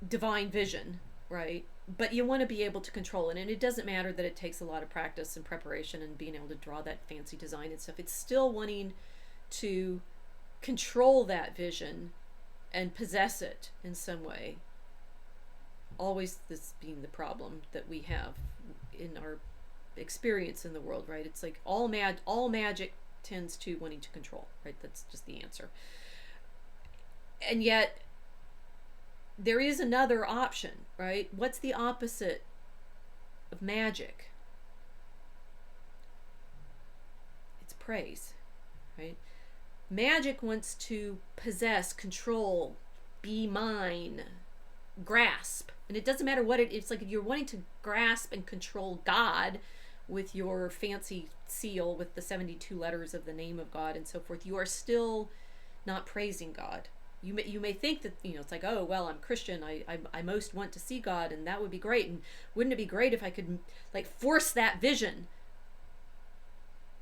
divine vision, right? But you want to be able to control it, and it doesn't matter that it takes a lot of practice and preparation and being able to draw that fancy design and stuff. It's still wanting to control that vision and possess it in some way. Always this being the problem that we have in our experience in the world, right? It's like all magic tends to wanting to control, right? That's just the answer. And yet there is another option, right? What's the opposite of magic? It's praise, right? Magic wants to possess, control, be mine, grasp. And it doesn't matter what it's like. If you're wanting to grasp and control God with your fancy seal with the 72 letters of the name of God and so forth, you are still not praising God. You may think that, it's like, oh, well, I'm Christian, I most want to see God, and that would be great, and wouldn't it be great if I could like force that vision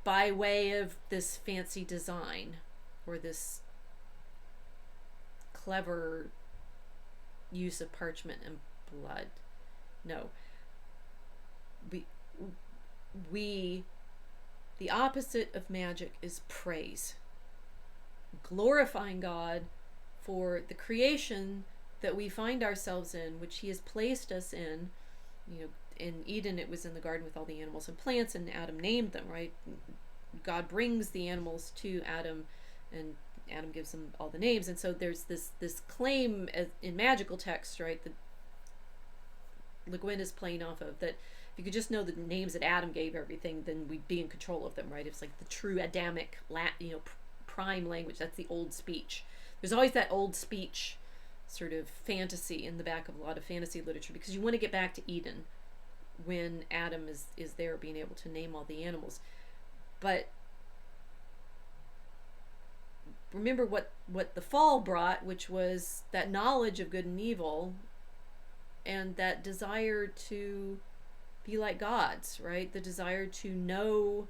by way of this fancy design or this clever use of parchment and blood? No. The opposite of magic is praise. Glorifying God for the creation that we find ourselves in, which he has placed us in. In Eden, it was in the garden with all the animals and plants, and Adam named them, right? God brings the animals to Adam, and Adam gives them all the names. And so there's this claim in magical texts, right, that LeGuin is playing off of, that if you could just know the names that Adam gave everything, then we'd be in control of them, right? It's like the true Adamic, prime language. That's the old speech. There's always that old speech sort of fantasy in the back of a lot of fantasy literature, because you want to get back to Eden when Adam is there being able to name all the animals. But remember what the fall brought, which was that knowledge of good and evil and that desire to be like gods, right? The desire to know,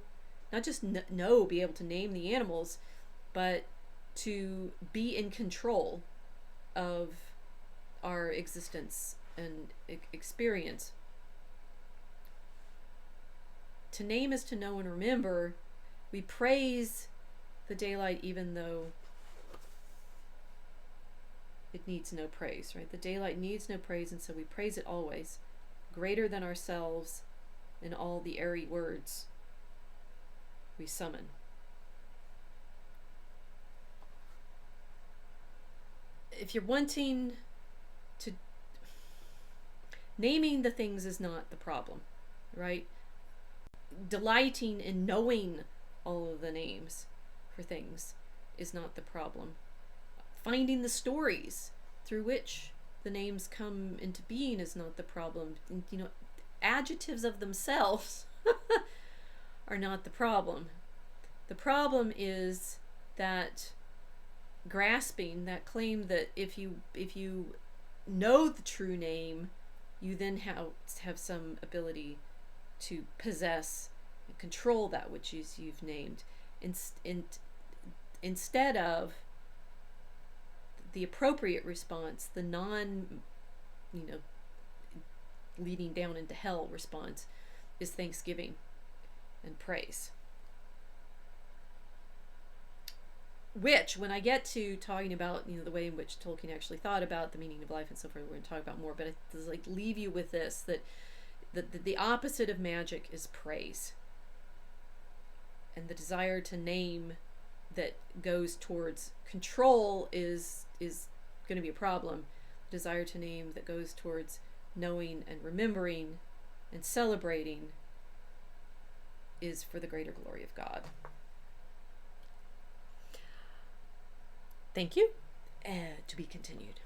not just know, be able to name the animals, but to be in control of our existence and experience. To name is to know and remember. We praise the daylight even though it needs no praise, right? The daylight needs no praise, and so we praise it always. Greater than ourselves and all the airy words we summon. If you're wanting to, naming the things is not the problem, right? Delighting in knowing all of the names for things is not the problem. Finding the stories through which the names come into being is not the problem. And, adjectives of themselves are not the problem. The problem is that grasping, that claim that if you know the true name, you then have some ability to possess and control that which you've named. in, in, instead of the appropriate response, the non, leading down into hell response, is thanksgiving and praise. Which, when I get to talking about, the way in which Tolkien actually thought about the meaning of life and so forth, we're going to talk about more, but I just leave you with this, that the opposite of magic is praise. And the desire to name that goes towards control is going to be a problem. The desire to name that goes towards knowing and remembering and celebrating is for the greater glory of God. Thank you. To be continued.